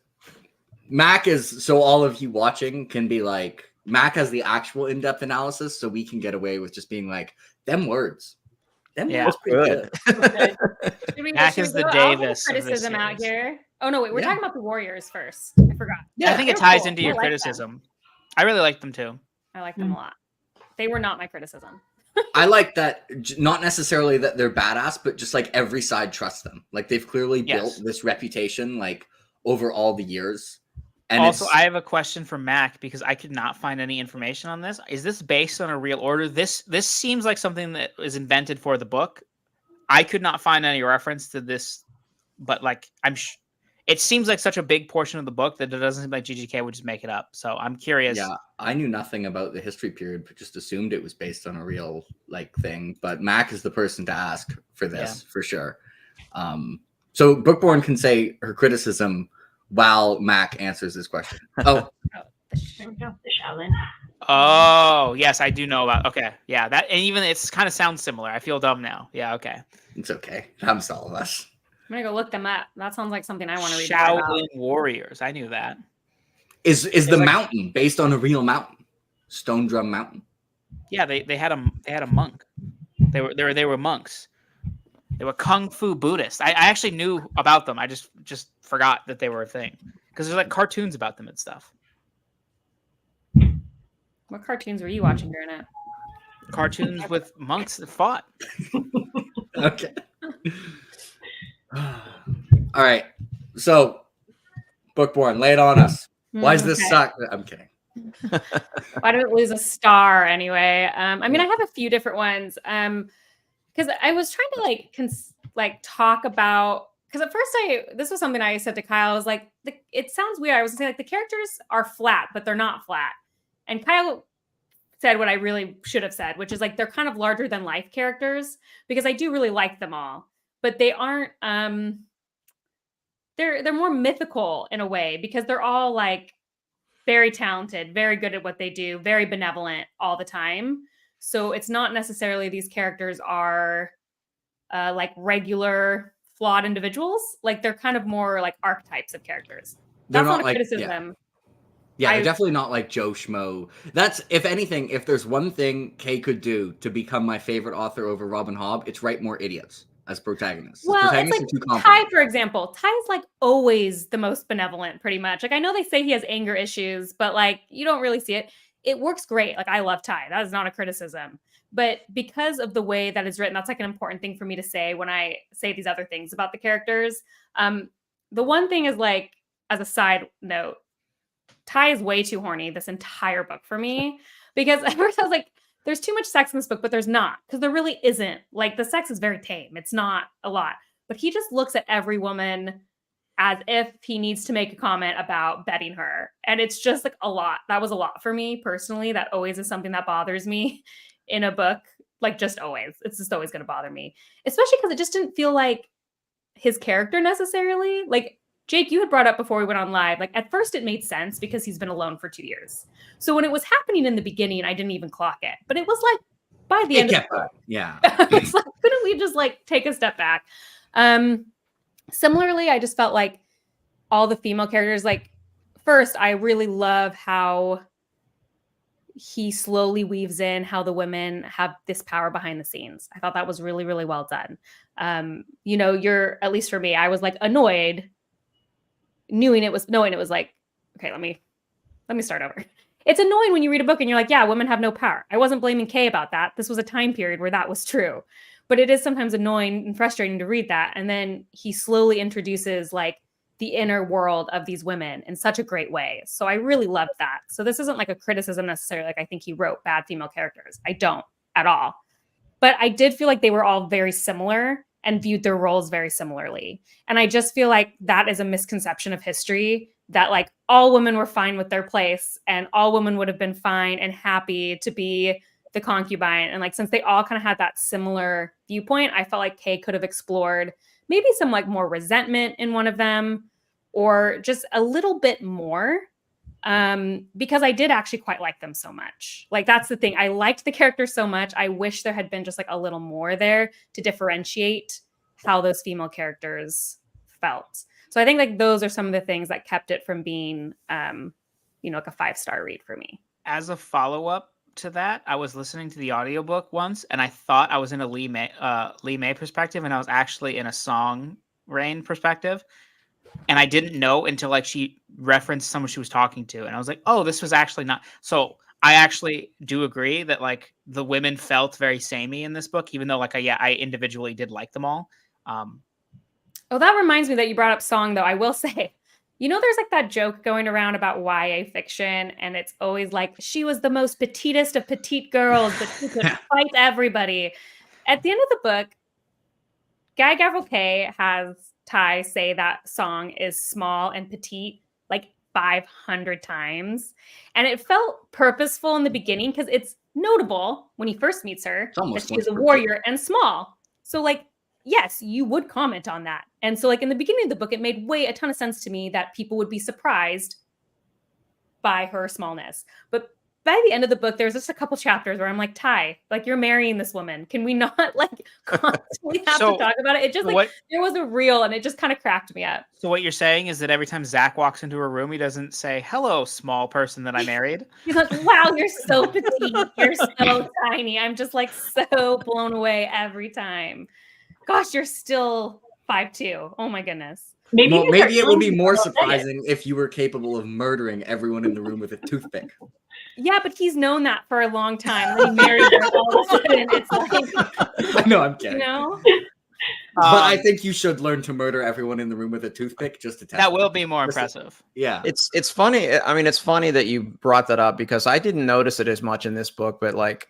A: Mac is, so all of you watching can be like, Mac has the actual in-depth analysis, so we can get away with just being like, them words. Them words pretty good.
D: Mac is the Davis.
B: Criticism out here. Oh no, wait, we're talking about the Warriors first. I forgot.
D: Yeah, I think it ties into your criticism. I really like them too.
B: I like them a lot. They were not my criticism.
A: I like that, not necessarily that they're badass, but just like every side trusts them. Like they've clearly built this reputation like over all the years. And
D: also, I have a question for Mac because I could not find any information on this. Is this based on a real order? This seems like something that was invented for the book. I could not find any reference to this, but like it seems like such a big portion of the book that it doesn't seem like GGK would just make it up. So I'm curious.
A: Yeah, I knew nothing about the history period, but just assumed it was based on a real like thing. But Mac is the person to ask for this for sure. So Bookborn can say her criticism while Mac answers this question. Oh,
C: the Shaolin.
D: Oh, yes, I do know about. Okay, yeah, that, and even it's kind of sounds similar. I feel dumb now. Yeah, okay.
A: It's okay. Happens to all of us.
B: I'm gonna go look them up. That sounds like something I want to read.
D: Shaolin Warriors. I knew that.
A: Is the mountain based on a real mountain? Stone Drum Mountain.
D: Yeah, they had a monk. They were monks. They were Kung Fu Buddhists. I actually knew about them. I just forgot that they were a thing because there's like cartoons about them and stuff.
B: What cartoons were you watching during it?
D: Cartoons with monks that fought.
A: Okay. All right. So, Bookborn, lay it on us. Why does this suck? I'm kidding.
B: Why did it lose a star anyway? I mean, I have a few different ones. Because I was trying to talk about, because at first this was something I said to Kyle. I was like, it sounds weird. I was saying like the characters are flat, but they're not flat. And Kyle said what I really should have said, which is like they're kind of larger than life characters, because I do really like them all, but they aren't. They're more mythical in a way, because they're all like very talented, very good at what they do, very benevolent all the time. So it's not necessarily these characters are like regular flawed individuals. Like they're kind of more like archetypes of characters.
A: They're
B: That's not a
A: like,
B: criticism.
A: Yeah, they're definitely not like Joe Schmo. That's, if anything, if there's one thing Kay could do to become my favorite author over Robin Hobb, it's write more idiots as protagonists.
B: Well, it's like Ty, for example. Ty's like always the most benevolent, pretty much. Like I know they say he has anger issues, but like you don't really see it. It works great. Like I love Ty. That is not a criticism. But because of the way that it's written, that's like an important thing for me to say when I say these other things about the characters. The one thing is, like, as a side note, Ty is way too horny this entire book for me, because at first I was like, there's too much sex in this book, but there's not, because there really isn't. Like the sex is very tame. It's not a lot, but he just looks at every woman as if he needs to make a comment about betting her. And it's just like a lot. That was a lot for me personally. That always is something that bothers me in a book. Like just always, it's just always going to bother me, especially because it just didn't feel like his character necessarily. Like Jake, you had brought up before we went on live, like at first it made sense because he's been alone for 2 years. So when it was happening in the beginning, I didn't even clock it, but it was like by the end of the book,
A: yeah.
B: It's like, couldn't we just like take a step back? Similarly, I just felt like all the female characters, like first, I really love how he slowly weaves in how the women have this power behind the scenes. I thought that was really, really well done. You know, at least for me, I was like annoyed knowing it was like, okay, let me start over. It's annoying when you read a book and you're like, yeah, women have no power. I wasn't blaming Kay about that. This was a time period where that was true, but it is sometimes annoying and frustrating to read that. And then he slowly introduces like the inner world of these women in such a great way. So I really loved that. So this isn't like a criticism necessarily. Like I think he wrote bad female characters. I don't at all. But I did feel like they were all very similar and viewed their roles very similarly. And I just feel like that is a misconception of history, that like all women were fine with their place and all women would have been fine and happy to be the concubine. And like, since they all kind of had that similar viewpoint, I felt like Kay could have explored maybe some like more resentment in one of them, or just a little bit more, because I did actually quite like them so much. Like that's the thing. I liked the characters so much. I wish there had been just like a little more there to differentiate how those female characters felt. So I think like those are some of the things that kept it from being, you know, like a 5-star read for me.
D: As a follow-up to that, I was listening to the audiobook once and I thought I was in a Lee May perspective, and I was actually in a Song Rain perspective. And I didn't know until like she referenced someone she was talking to. And I was like, oh, this was actually not. So I actually do agree that like the women felt very samey in this book, even though like, I individually did like them all.
B: Oh, that reminds me that you brought up Song, though. I will say, you know, there's like that joke going around about YA fiction, and it's always like, she was the most petitest of petite girls, but she could fight everybody. At the end of the book, Guy Gavriel Kay has Ty say that Song is small and petite like 500 times. And it felt purposeful in the beginning because it's notable when he first meets her that she is a warrior and small. So like, yes, you would comment on that. And so like in the beginning of the book, it made a ton of sense to me that people would be surprised by her smallness. But by the end of the book, there's just a couple chapters where I'm like, Ty, like you're marrying this woman. Can we not like constantly have to talk about it? It just like there was a reel and it just kind of cracked me up.
D: So what you're saying is that every time Zach walks into a room, he doesn't say, hello, small person that I married.
B: He's like, wow, you're so petite. You're so tiny. I'm just like so blown away every time. Gosh, you're still 5'2". Oh my goodness.
A: Maybe it would be more surprising if you were capable of murdering everyone in the room with a toothpick.
B: Yeah, but he's known that for a long time. When he married her, all of a sudden it's like,
A: I know, I'm kidding.
B: You know?
A: But I think you should learn to murder everyone in the room with a toothpick just to test.
D: That
A: it.
D: will be more impressive.
A: Yeah.
E: It's funny. I mean, it's funny that you brought that up because I didn't notice it as much in this book, but like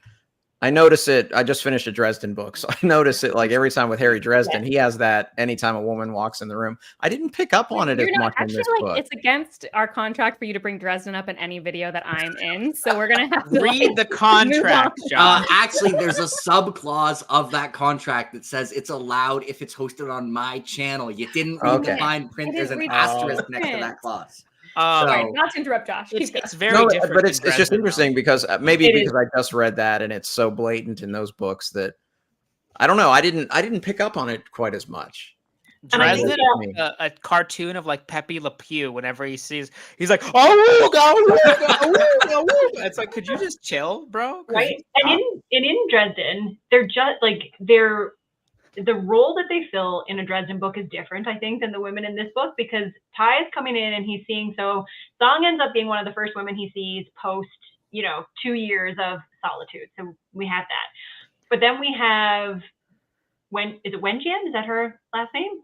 E: I notice it. I just finished a Dresden book, so I notice it like every time with Harry Dresden. He has that anytime a woman walks in the room. I didn't pick up on it as much in this book.
B: It's against our contract for you to bring Dresden up in any video that I'm in, so we're gonna have to
D: read the contract, John.
A: Actually, there's a subclause of that contract that says it's allowed if it's hosted on my channel. You didn't read the fine print. There's an asterisk next to that clause.
B: Sorry, not to interrupt Josh.
D: It's very different.
E: But it's just interesting because maybe because I just read that and it's so blatant in those books that I don't know. I didn't pick up on it quite as much.
D: Dresden, a cartoon of like Pepe Le Pew. Whenever he sees, he's like, "Oh, go!" It's like, could you just chill, bro?
C: Right. And in Dresden, they're just like the role that they fill in a Dresden book is different, I think, than the women in this book, because Ty is coming in and he's seeing, so Song ends up being one of the first women he sees post, 2 years of solitude. So we have that. But then we have, is it Wenjian? Is that her last name?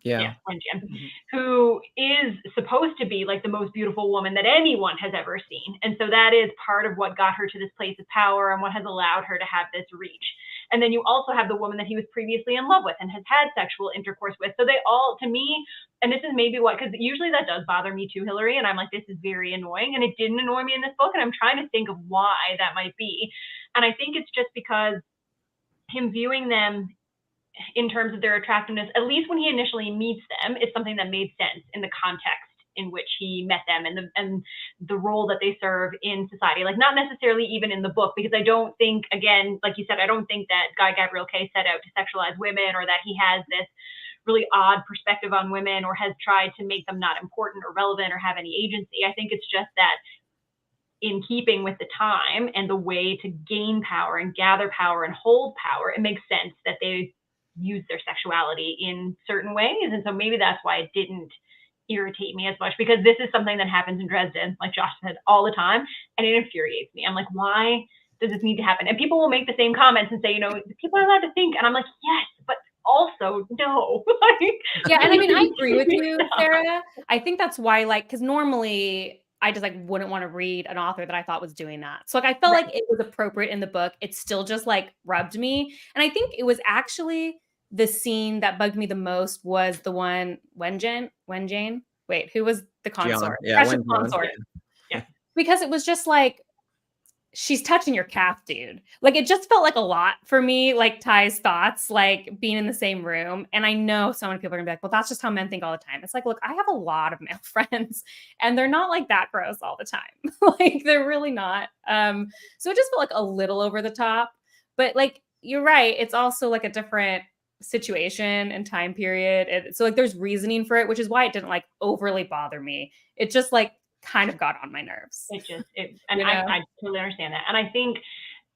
E: Yeah.
C: Wenjian, who is supposed to be like the most beautiful woman that anyone has ever seen. And so that is part of what got her to this place of power and what has allowed her to have this reach. And then you also have the woman that he was previously in love with and has had sexual intercourse with. So they all, to me, and this is maybe because usually that does bother me too, Hillary. And I'm like, this is very annoying. And it didn't annoy me in this book. And I'm trying to think of why that might be. And I think it's just because him viewing them in terms of their attractiveness, at least when he initially meets them, is something that made sense in the context in which he met them and the role that they serve in society. Like, not necessarily even in the book, because I don't think, again, like you said, I don't think that Guy Gabriel Kay set out to sexualize women, or that he has this really odd perspective on women, or has tried to make them not important or relevant or have any agency. I think it's just that in keeping with the time and the way to gain power and gather power and hold power, it makes sense that they use their sexuality in certain ways. And so maybe that's why it didn't irritate me as much, because this is something that happens in Dresden, like Josh said, all the time, and it infuriates me. I'm like, why does this need to happen? And people will make the same comments and say, people are allowed to think, and I'm like, yes, but also no.
B: Yeah, and I mean, I agree with you, Sarah. I think that's why, because normally I just wouldn't want to read an author that I thought was doing that. So I felt like it was appropriate in the book. It still just rubbed me, and I think it was actually the scene that bugged me the most was the one Wenjian. Wait, who was the consort?
E: Yeah,
B: consort. Yeah. Because it was just like, she's touching your calf, dude. Like, it just felt like a lot for me, like Ty's thoughts, being in the same room. And I know so many people are gonna be like, well, that's just how men think all the time. It's like, look, I have a lot of male friends and they're not that gross all the time. They're really not. So it just felt a little over the top, but you're right. It's also a different situation and time period. So there's reasoning for it, which is why it didn't overly bother me. It just kind of got on my nerves.
C: I totally understand that. And I think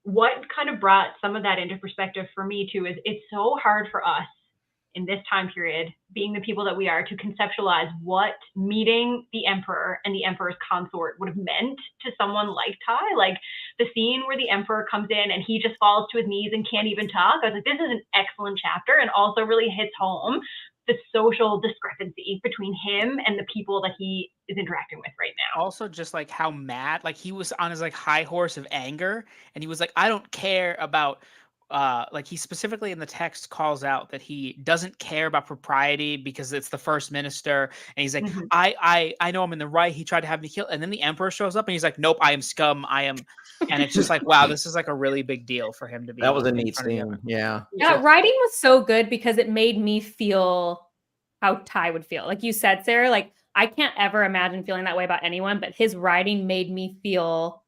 C: what kind of brought some of that into perspective for me too is it's so hard for us in this time period, being the people that we are, to conceptualize what meeting the emperor and the emperor's consort would have meant to someone like Ty. The scene where the emperor comes in and he just falls to his knees and can't even talk. I was like, this is an excellent chapter, and also really hits home the social discrepancy between him and the people that he is interacting with right now.
D: Also, just how mad, he was on his high horse of anger, and he was like, I don't care about he specifically in the text calls out that he doesn't care about propriety because it's the first minister, and he's like, I know I'm in the right, he tried to have me killed, and then the emperor shows up and he's like, nope, I am scum, I am. And it's just wow, this is a really big deal for him to be.
E: That was a neat scene. Yeah,
B: writing was so good because it made me feel how Ty would feel. Like you said, Sarah, I can't ever imagine feeling that way about anyone, but his writing made me feel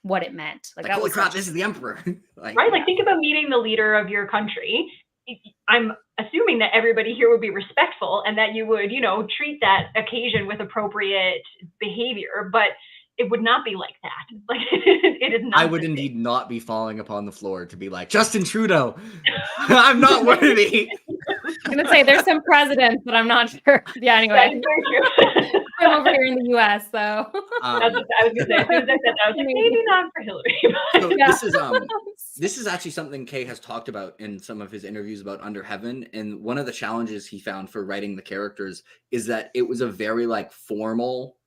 B: what it meant. That
A: holy
B: was
A: crap, this is the emperor.
C: Right? Think about meeting the leader of your country. I'm assuming that everybody here would be respectful and that you would, treat that occasion with appropriate behavior, but it would not be like that. It is not.
A: I would indeed not be falling upon the floor to be like, Justin Trudeau, I'm not worthy.
B: I'm going to say there's some presidents, but I'm not sure. Yeah, anyway. I'm over here in the U.S., so.
C: That's what I was going to say. As soon as I said that, I was like, maybe not for Hillary.
A: So this is This is actually something Kay has talked about in some of his interviews about Under Heaven, and one of the challenges he found for writing the characters is that it was a very like formal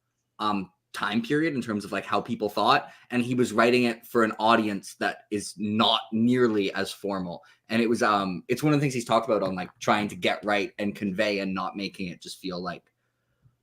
A: time period in terms of like how people thought, and he was writing it for an audience that is not nearly as formal. And it was it's one of the things he's talked about on like trying to get right and convey and not making it just feel like,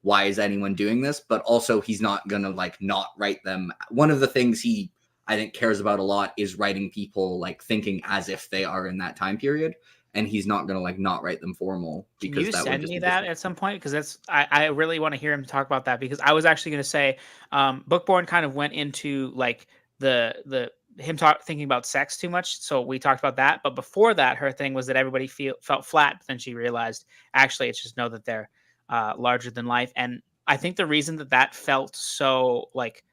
A: why is anyone doing this? But also he's not gonna like not write them. One of the things he I think cares about a lot is writing people like thinking as if they are in that time period, and he's not gonna like not write them formal because
D: Can you
A: that would
D: send
A: just
D: me
A: be
D: that
A: different.
D: at some point? Because that's I really want to hear him talk about that, because I was actually going to say Bookborn kind of went into like the him thinking about sex too much, so we talked about that. But before that, her thing was that everybody felt flat, but then she realized actually it's just know that they're larger than life. And I think the reason that felt so like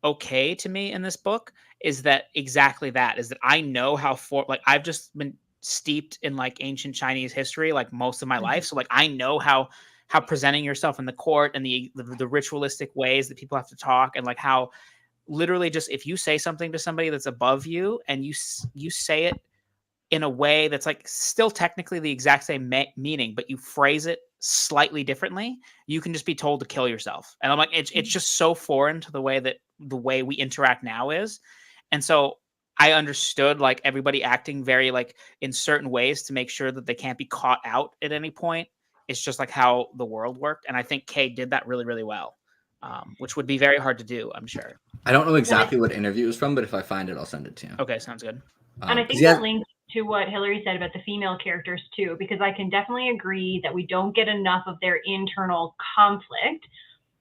D: okay to me in this book is that exactly that is that I know how like I've just been steeped in like ancient Chinese history like most of my life, so like I know how presenting yourself in the court and the ritualistic ways that people have to talk, and like how literally just if you say something to somebody that's above you and you say it in a way that's like still technically the exact same meaning, but you phrase it slightly differently, you can just be told to kill yourself. And I'm like, it's just so foreign to the way we interact now is. And so I understood like everybody acting very like in certain ways to make sure that they can't be caught out at any point. It's just like how the world worked. And I think Kay did that really, really well, which would be very hard to do, I'm sure.
A: I don't know exactly what interview it was from, but if I find it, I'll send it to you.
D: Okay, sounds good.
C: And I think that links to what Hillary said about the female characters too, because I can definitely agree that we don't get enough of their internal conflict.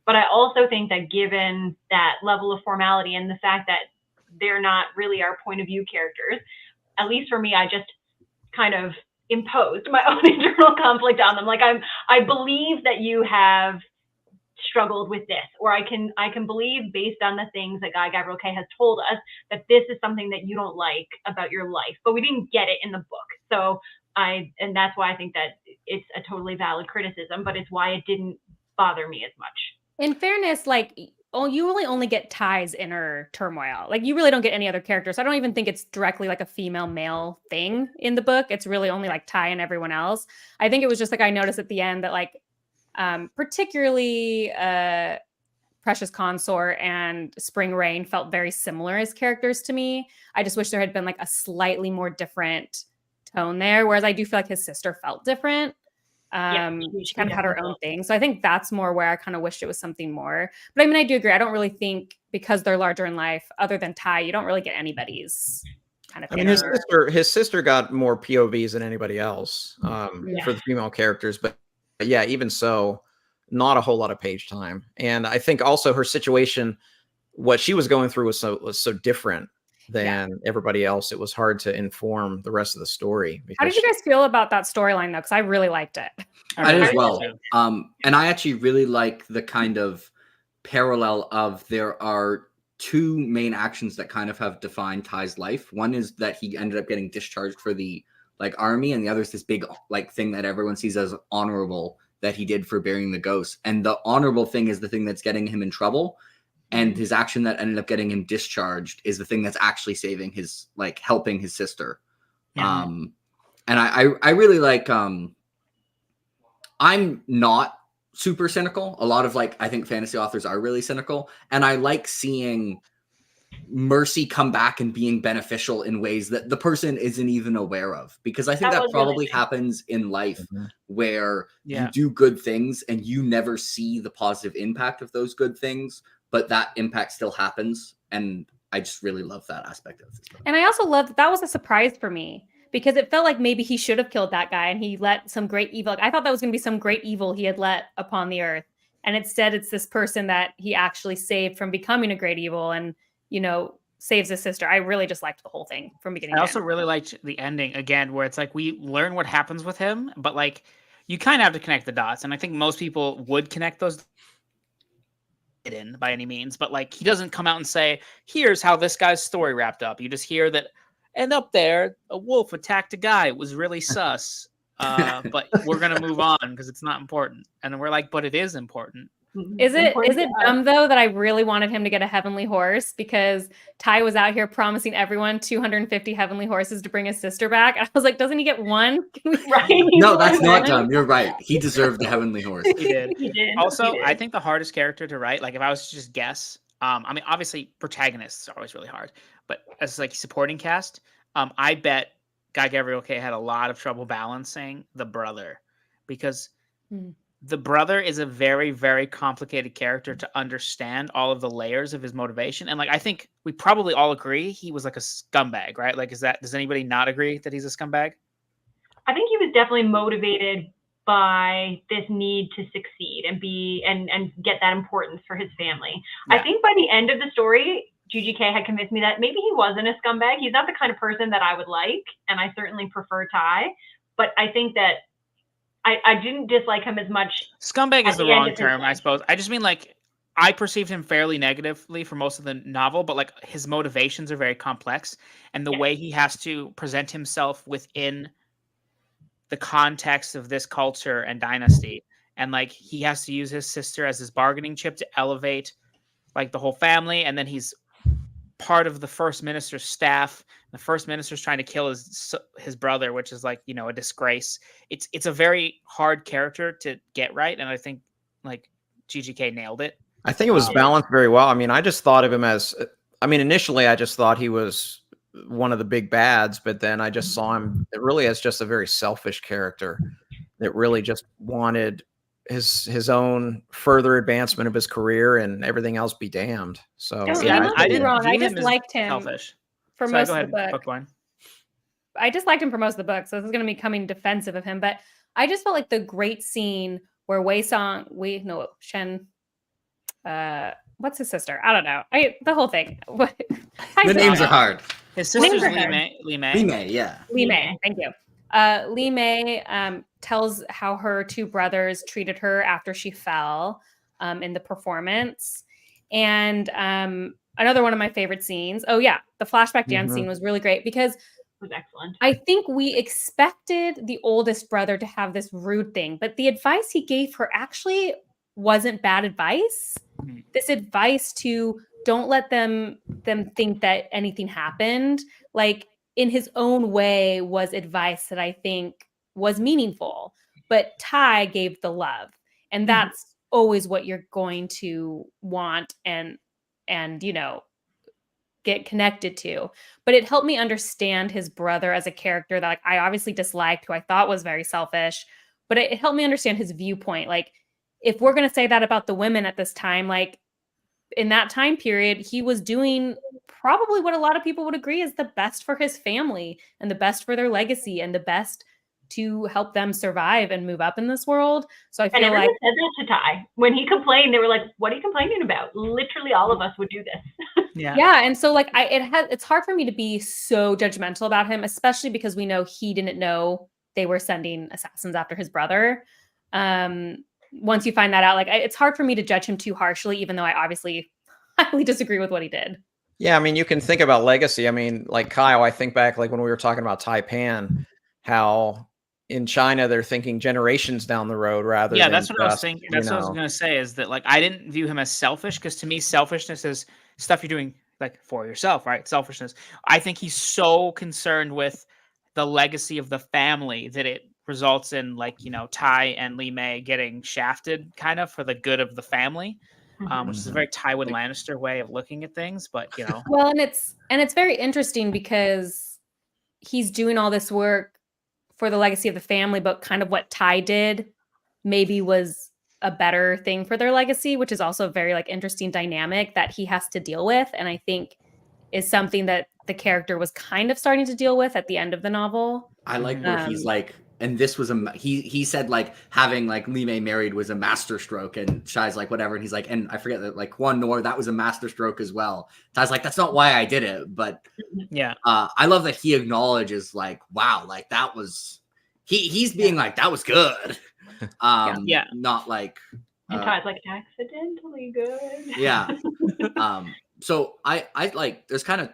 C: But I also think that given that level of formality and the fact that they're not really our point of view characters, at least for me, I just kind of imposed my own internal conflict on them. Like I believe that you have struggled with this, or I can believe based on the things that Guy Gabriel Kay has told us that this is something that you don't like about your life, but we didn't get it in the book. So and that's why I think that it's a totally valid criticism, but it's why it didn't bother me as much.
B: In fairness, like, you really only get Ty's inner turmoil. Like, you really don't get any other characters. I don't even think it's directly like a female male thing in the book. It's really only like Ty and everyone else. I think it was just like I noticed at the end that like particularly Precious Consort and Spring Rain felt very similar as characters to me. I just wish there had been like a slightly more different tone there. Whereas I do feel like his sister felt different. She kind of had her own thing. So I think that's more where I kind of wished it was something more. But I mean, I do agree. I don't really think because they're larger in life, other than Ty, you don't really get anybody's kind of.
E: I mean, his sister got more POVs than anybody else for the female characters. But yeah, even so, not a whole lot of page time. And I think also her situation, what she was going through was so different than everybody else. It was hard to inform the rest of the story.
B: How did you guys feel about that storyline though? Because I really liked it.
A: I did as well. And I actually really like the kind of parallel of there are two main actions that kind of have defined Ty's life. One is that he ended up getting discharged for the like army, and the other is this big like thing that everyone sees as honorable that he did for burying the ghost. And the honorable thing is the thing that's getting him in trouble. And his action that ended up getting him discharged is the thing that's actually saving his, like, helping his sister. Yeah. And I really like, I'm not super cynical. A lot of, like, I think fantasy authors are really cynical. And I like seeing mercy come back and being beneficial in ways that the person isn't even aware of. Because I think that probably happens in life where you do good things and you never see the positive impact of those good things, but that impact still happens. And I just really love that aspect of this book.
B: And I also love that was a surprise for me because it felt like maybe he should have killed that guy and he let some great evil. Like, I thought that was going to be some great evil he had let upon the earth. And instead it's this person that he actually saved from becoming a great evil and, you know, saves his sister. I really just liked the whole thing from beginning to end.
D: I also really liked the ending again, where it's like we learn what happens with him, but like you kind of have to connect the dots. And I think most people would connect those in by any means, but like he doesn't come out and say, here's how this guy's story wrapped up. You just hear that, and up there a wolf attacked a guy. It was really sus, but we're gonna move on because it's not important. And then we're like, but it is important.
B: Is it
C: Important to us.
B: dumb though that I really wanted him to get a heavenly horse because Ty was out here promising everyone 250 heavenly horses to bring his sister back? I was like, doesn't he get one?
C: Right?
A: No, that's not dumb. You're right. He deserved the heavenly horse.
D: He did.
C: He did.
D: Also,
C: he did.
D: I think the hardest character to write, like if I was to just guess, I mean, obviously protagonists are always really hard, but as like supporting cast, I bet Guy Gavriel Kay had a lot of trouble balancing the brother because the brother is a very, very complicated character to understand all of the layers of his motivation. And like, I think we probably all agree he was like a scumbag, right? Like, does anybody not agree that he's a scumbag?
C: I think he was definitely motivated by this need to succeed and be and get that importance for his family.
D: Yeah.
C: I think by the end of the story, GGK had convinced me that maybe he wasn't a scumbag. He's not the kind of person that I would like, and I certainly prefer Ty. But I think that I didn't dislike him as much.
D: Scumbag is
C: at
D: the
C: the end
D: wrong
C: of his
D: term, I
C: life.
D: suppose. I just mean like I perceived him fairly negatively for most of the novel, but like his motivations are very complex, and the
C: Yes.
D: way he has to present himself within the context of this culture and dynasty, and like he has to use his sister as his bargaining chip to elevate like the whole family, and then he's part of the first minister's staff. The first minister's trying to kill his brother, which is like, you know, a disgrace. It's a very hard character to get right, and I think like GGK nailed it.
E: I think it was balanced very well. I mean, I just thought of him as, I mean, initially I just thought he was one of the big bads, but then I just saw him really as just a very selfish character that really just wanted his own further advancement of his career and everything else be damned. So
B: Don't
D: Yeah,
B: get
D: I
B: me
D: didn't
B: wrong. I
D: view
B: just
D: him as
B: liked him
D: selfish.
B: for
D: Sorry,
B: most
D: go
B: of
D: ahead,
B: the book.
D: Bookborn.
B: I just liked him for most of the book, so this is going to be coming defensive of him. But I just felt like the great scene where Shen, what's his sister? I don't know. The whole thing.
A: The names are hard.
D: His sister's
B: are
D: Lee
B: hard.
D: May.
A: Lee May, yeah.
B: Lee May, thank you. Lee May tells how her two brothers treated her after she fell in the performance. And another one of my favorite scenes. Oh, yeah. The flashback dance scene was really great because
C: Was excellent.
B: I think we expected the oldest brother to have this rude thing, but the advice he gave her actually wasn't bad advice. This advice to don't let them think that anything happened, like in his own way, was advice that I think was meaningful. But Ty gave the love, and that's always what you're going to want and you know, get connected to. But it helped me understand his brother as a character that like I obviously disliked, who I thought was very selfish, but it helped me understand his viewpoint. Like, if we're going to say that about the women at this time, like in that time period, he was doing probably what a lot of people would agree is the best for his family and the best for their legacy and the best to help them survive and move up in this world. So I
C: And
B: feel
C: everyone
B: like
C: said that to Ty. When he complained, they were like, "What are you complaining about?" Literally, all of us would do this.
B: yeah, and so like it's hard for me to be so judgmental about him, especially because we know he didn't know they were sending assassins after his brother. Once you find that out, like it's hard for me to judge him too harshly, even though I obviously highly disagree with what he did.
E: Yeah, I mean, you can think about legacy. I mean, like Kyle, I think back like when we were talking about Taipan, how in China they're thinking generations down the road rather than
D: that's what I was
E: just,
D: thinking. That's what I was going to say is that like I didn't view him as selfish because to me selfishness is stuff you're doing like for yourself, right? Selfishness. I think he's so concerned with the legacy of the family that it results in like, you know, Ty and Lee May getting shafted kind of for the good of the family, which is a very Tywin Lannister way of looking at things. But, you know,
B: Well, and it's very interesting because he's doing all this work for the legacy of the family, but kind of what Ty did maybe was a better thing for their legacy, which is also a very like interesting dynamic that he has to deal with. And I think is something that the character was kind of starting to deal with at the end of the novel.
A: I like where he's like, and this was he said like having like Lee May married was a masterstroke, and Shai's like whatever, and he's like, and I forget that like Kwan Nor, that was a masterstroke as well. Ty's like, that's not why I did it, but
D: yeah,
A: I love that he acknowledges like, wow, like that was he's being like that was good,
D: yeah,
A: not like
C: and Ty's like accidentally good.
A: Yeah. So I like there's kind of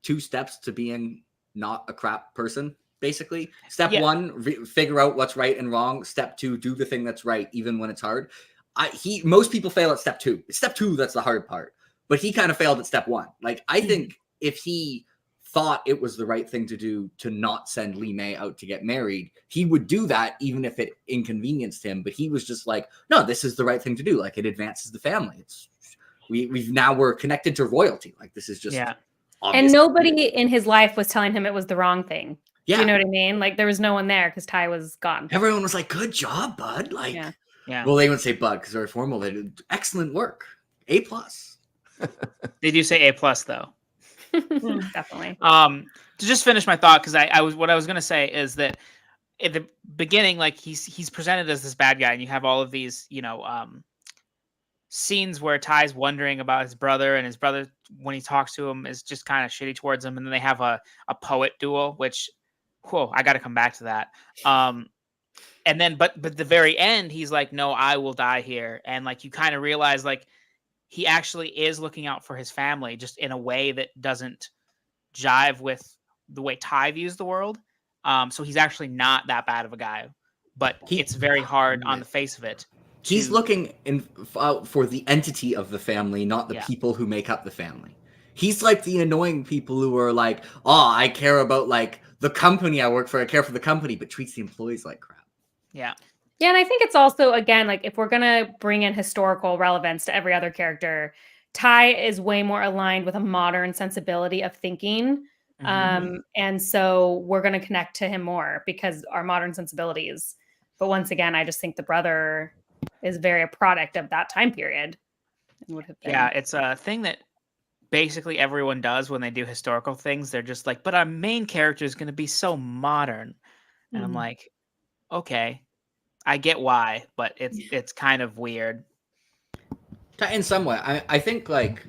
A: two steps to being not a crap person. Basically, step one, figure out what's right and wrong. Step two, do the thing that's right, even when it's hard. most people fail at step 2. It's step 2 that's the hard part, but he kind of failed at step 1. Like, I think if he thought it was the right thing to do to not send Li Mei out to get married, he would do that even if it inconvenienced him. But he was just like, no, this is the right thing to do. Like, it advances the family. It's we're connected to royalty. Like, this is just obvious.
B: And nobody in his life was telling him it was the wrong thing.
A: Yeah.
B: Do you know what I mean? Like, there was no one there because Ty was gone.
A: Everyone was like, good job, bud. Like,
D: Yeah.
A: well, they wouldn't say bud because they're formal. They did excellent work. A+.
D: They do say A+ though.
B: Definitely.
D: To just finish my thought, because I was going to say is that at the beginning, like he's presented as this bad guy, and you have all of these, scenes where Ty's wondering about his brother, and his brother, when he talks to him, is just kind of shitty towards him. And then they have a poet duel, which, whoa, I got to come back to that. And then, but the very end, he's like, no, I will die here. And like, you kind of realize like he actually is looking out for his family, just in a way that doesn't jive with the way Ty views the world. So he's actually not that bad of a guy, but it's very hard on the face of it.
A: He's looking out for the entity of the family, not the people who make up the family. He's like the annoying people who are like, oh, I care about like the company I work for. I care for the company, but treats the employees like crap.
D: Yeah.
B: Yeah, and I think it's also, again, like if we're going to bring in historical relevance to every other character, Ty is way more aligned with a modern sensibility of thinking. And so we're going to connect to him more because our modern sensibilities. But once again, I just think the brother is very a product of that time period.
D: Yeah, it's a thing that basically everyone does when they do historical things. They're just like, but our main character is going to be so modern. And I'm like, okay, I get why, but it's kind of weird.
A: In some way, I think like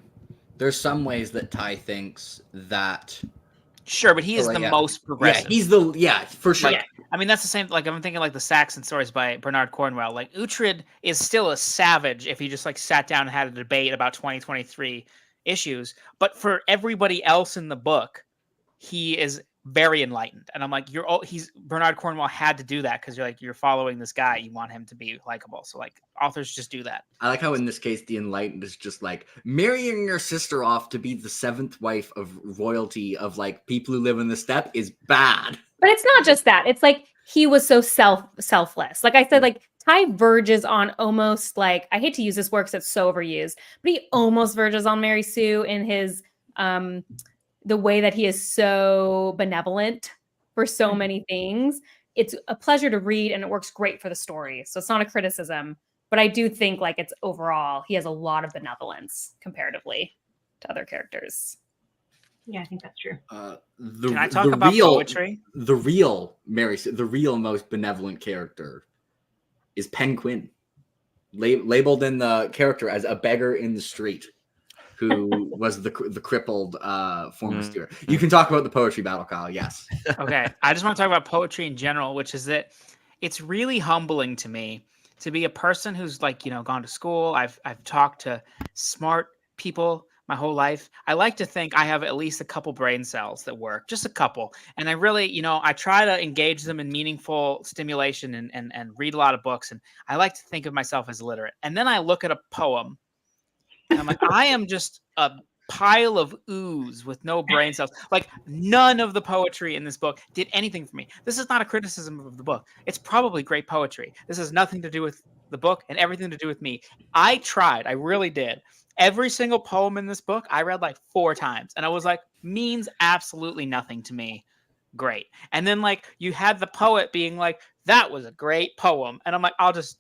A: there's some ways that Ty thinks that.
D: Sure, but he is the most progressive.
A: Yeah, he's for sure.
D: Like, I mean, that's the same. Like I'm thinking like the Saxon stories by Bernard Cornwell. Like Uhtred is still a savage if he just like sat down and had a debate about 2023 issues. But for everybody else in the book, he is very enlightened. And I'm like, Bernard Cornwell had to do that because you're following this guy. You want him to be likable. So like authors just do that.
A: I like how in this case the enlightened is just like marrying your sister off to be the 7th wife of royalty of like people who live in the steppe is bad.
B: But it's not just that. It's like he was so selfless. Like I said, like Ty verges on almost like, I hate to use this word because it's so overused, but he almost verges on Mary Sue in his the way that he is so benevolent for so many things. It's a pleasure to read and it works great for the story. So it's not a criticism, but I do think like it's overall, he has a lot of benevolence comparatively to other characters.
C: Yeah, I think that's true.
D: Can I talk about poetry?
A: The real Mary Sue, the real most benevolent character is Pen Quinn, labeled in the character as a beggar in the street. Who was the crippled former steward. You can talk about the poetry battle, Kyle. Yes.
D: Okay. I just want to talk about poetry in general, which is that it's really humbling to me to be a person who's like, gone to school. I've talked to smart people my whole life. I like to think I have at least a couple brain cells that work, just a couple. And I really, I try to engage them in meaningful stimulation and read a lot of books. And I like to think of myself as literate. And then I look at a poem and I'm like, I am just a pile of ooze with no brain cells. Like none of the poetry in this book did anything for me. This is not a criticism of the book. It's probably great poetry. This has nothing to do with the book and everything to do with me. I tried. I really did. Every single poem in this book, I read like 4 times. And I was like, means absolutely nothing to me. Great. And then like you had the poet being like, that was a great poem. And I'm like, I'll just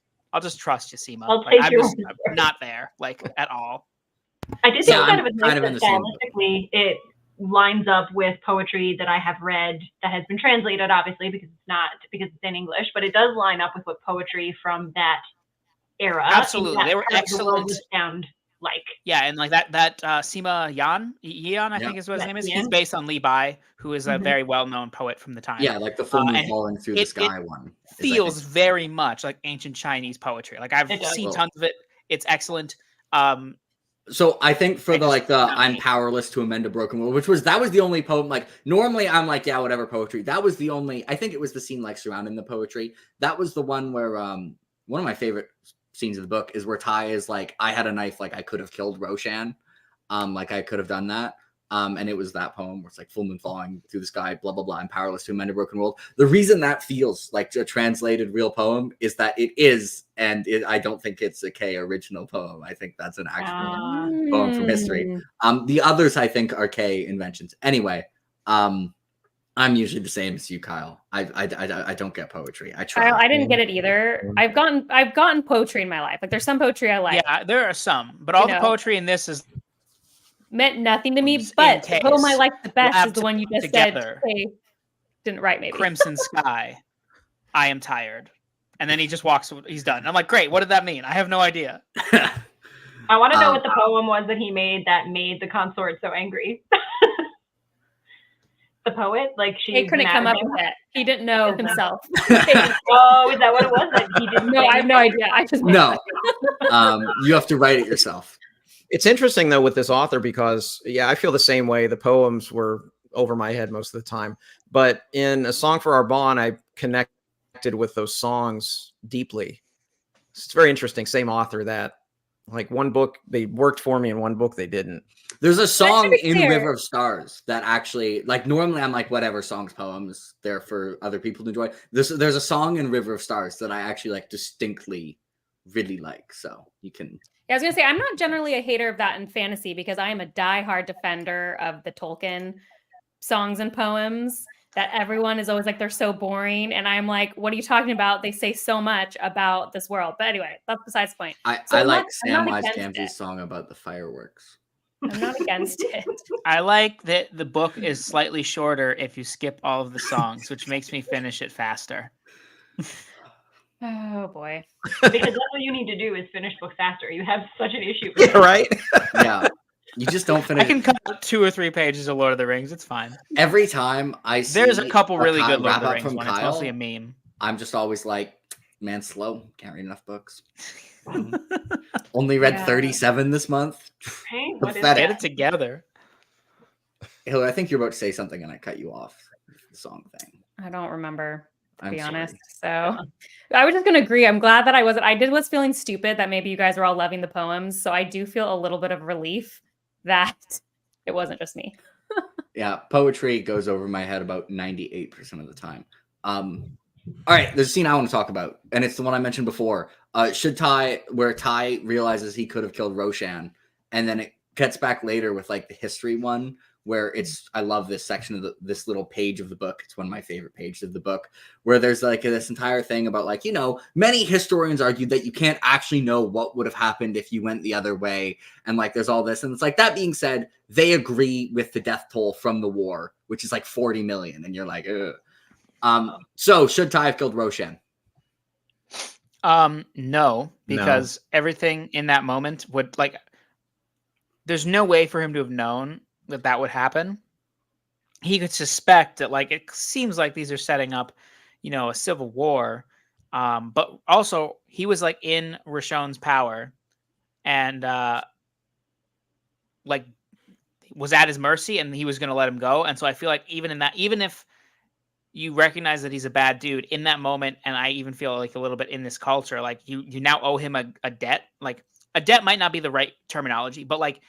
D: trust you, Seema. I'm not there, like at all.
C: I did think kind of that stylistically it lines up with poetry that I have read that has been translated, obviously, because it's in English, but it does line up with what poetry from that era.
D: Absolutely, they were excellent.
C: Sound like
D: and like that Seema Yan, I think is what his name is. He's based on Li Bai, who is a very well-known poet from the time.
A: Yeah, like the full moon falling through the sky one.
D: Feels very much like ancient Chinese poetry. Like I've seen tons of it. It's excellent.
A: So I think for the I'm powerless to amend a broken world, that was the only poem. Like normally I'm like, yeah, whatever poetry. That was the only. I think it was the scene like surrounding the poetry. That was the one where one of my favorite scenes of the book is where Ty is like, I had a knife, like I could have killed Roshan, like I could have done that. And it was that poem where it's like full moon falling through the sky, blah, blah, blah. I'm powerless to amend a broken world. The reason that feels like a translated real poem is that it is, and I don't think it's a K original poem. I think that's an actual poem from history. The others I think are K inventions. Anyway, I'm usually the same as you, Kyle. I don't get poetry. I try.
B: I didn't get it either. I've gotten poetry in my life. Like there's some poetry I like.
D: Yeah, there are some, but all the poetry in this is
B: meant nothing to me. But the poem I like the best is the one you just
D: together.
B: said. Hey, didn't write maybe.
D: Crimson sky. I am tired. And then he just walks. He's done. I'm like, great. What did that mean? I have no idea.
C: I want to know what the poem was that he made that made the consort so angry. The poet, like
B: he couldn't come up with it. He didn't know himself.
C: Oh, is that what it was? That he didn't.
B: No, I have no idea. I just
A: no. You have to write it yourself.
E: It's interesting though with this author because I feel the same way. The poems were over my head most of the time, but in A Song for Our Bond, I connected with those songs deeply. It's very interesting. Same author that, like, one book they worked for me, and one book they didn't.
A: There's a song in River of Stars that actually, like, normally I'm like, whatever, songs, poems, they're for other people to enjoy. There's a song in River of Stars that I actually like distinctly really like. So you can.
B: Yeah, I was gonna say I'm not generally a hater of that in fantasy because I am a diehard defender of the Tolkien songs and poems that everyone is always like they're so boring, and I'm like, what are you talking about? They say so much about this world. But anyway, that's besides the point.
A: I like Samwise Gamgee's song about the fireworks.
B: I'm not against it.
D: I like that the book is slightly shorter if you skip all of the songs, which makes me finish it faster.
B: Oh boy.
C: Because that's what you need to do is finish books faster. You have such an issue with
E: it. Right?
A: Yeah. You just don't finish.
D: I can cut 2 or 3 pages of Lord of the Rings. It's fine.
A: Every time I see
D: there's a couple really good Lord of the
A: wrap-up
D: Rings
A: from
D: one.
A: Kyle,
D: it's mostly a meme.
A: I'm just always like, man, slow. Can't read enough books. Only read 37 this month.
C: Hey, what is
D: Get it together.
A: Hillary, I think you're about to say something and I cut you off. The song thing.
B: I don't remember, to be
A: sorry.
B: honest. So I was just going to agree. I'm glad that I was feeling stupid that maybe you guys were all loving the poems. So I do feel a little bit of relief that it wasn't just me.
A: Yeah, poetry goes over my head about 98% of the time. All right, there's a scene I want to talk about, and it's the one I mentioned before. Where Ty realizes he could have killed Roshan, and then it gets back later with like the history one, where I love this section of this little page of the book. It's one of my favorite pages of the book, where there's like this entire thing about like, many historians argue that you can't actually know what would have happened if you went the other way. And like, there's all this. And it's like, that being said, they agree with the death toll from the war, which is like 40 million. And you're like, ugh. So should Ty have killed Roshan?
D: No, because everything in that moment would like, there's no way for him to have known that would happen. He could suspect that, like, it seems like these are setting up, a civil war. But also he was like in Rashon's power and like was at his mercy and he was going to let him go. And so I feel like even if you recognize that he's a bad dude in that moment, and I even feel like a little bit in this culture, like you now owe him a debt. Like a debt might not be the right terminology, but like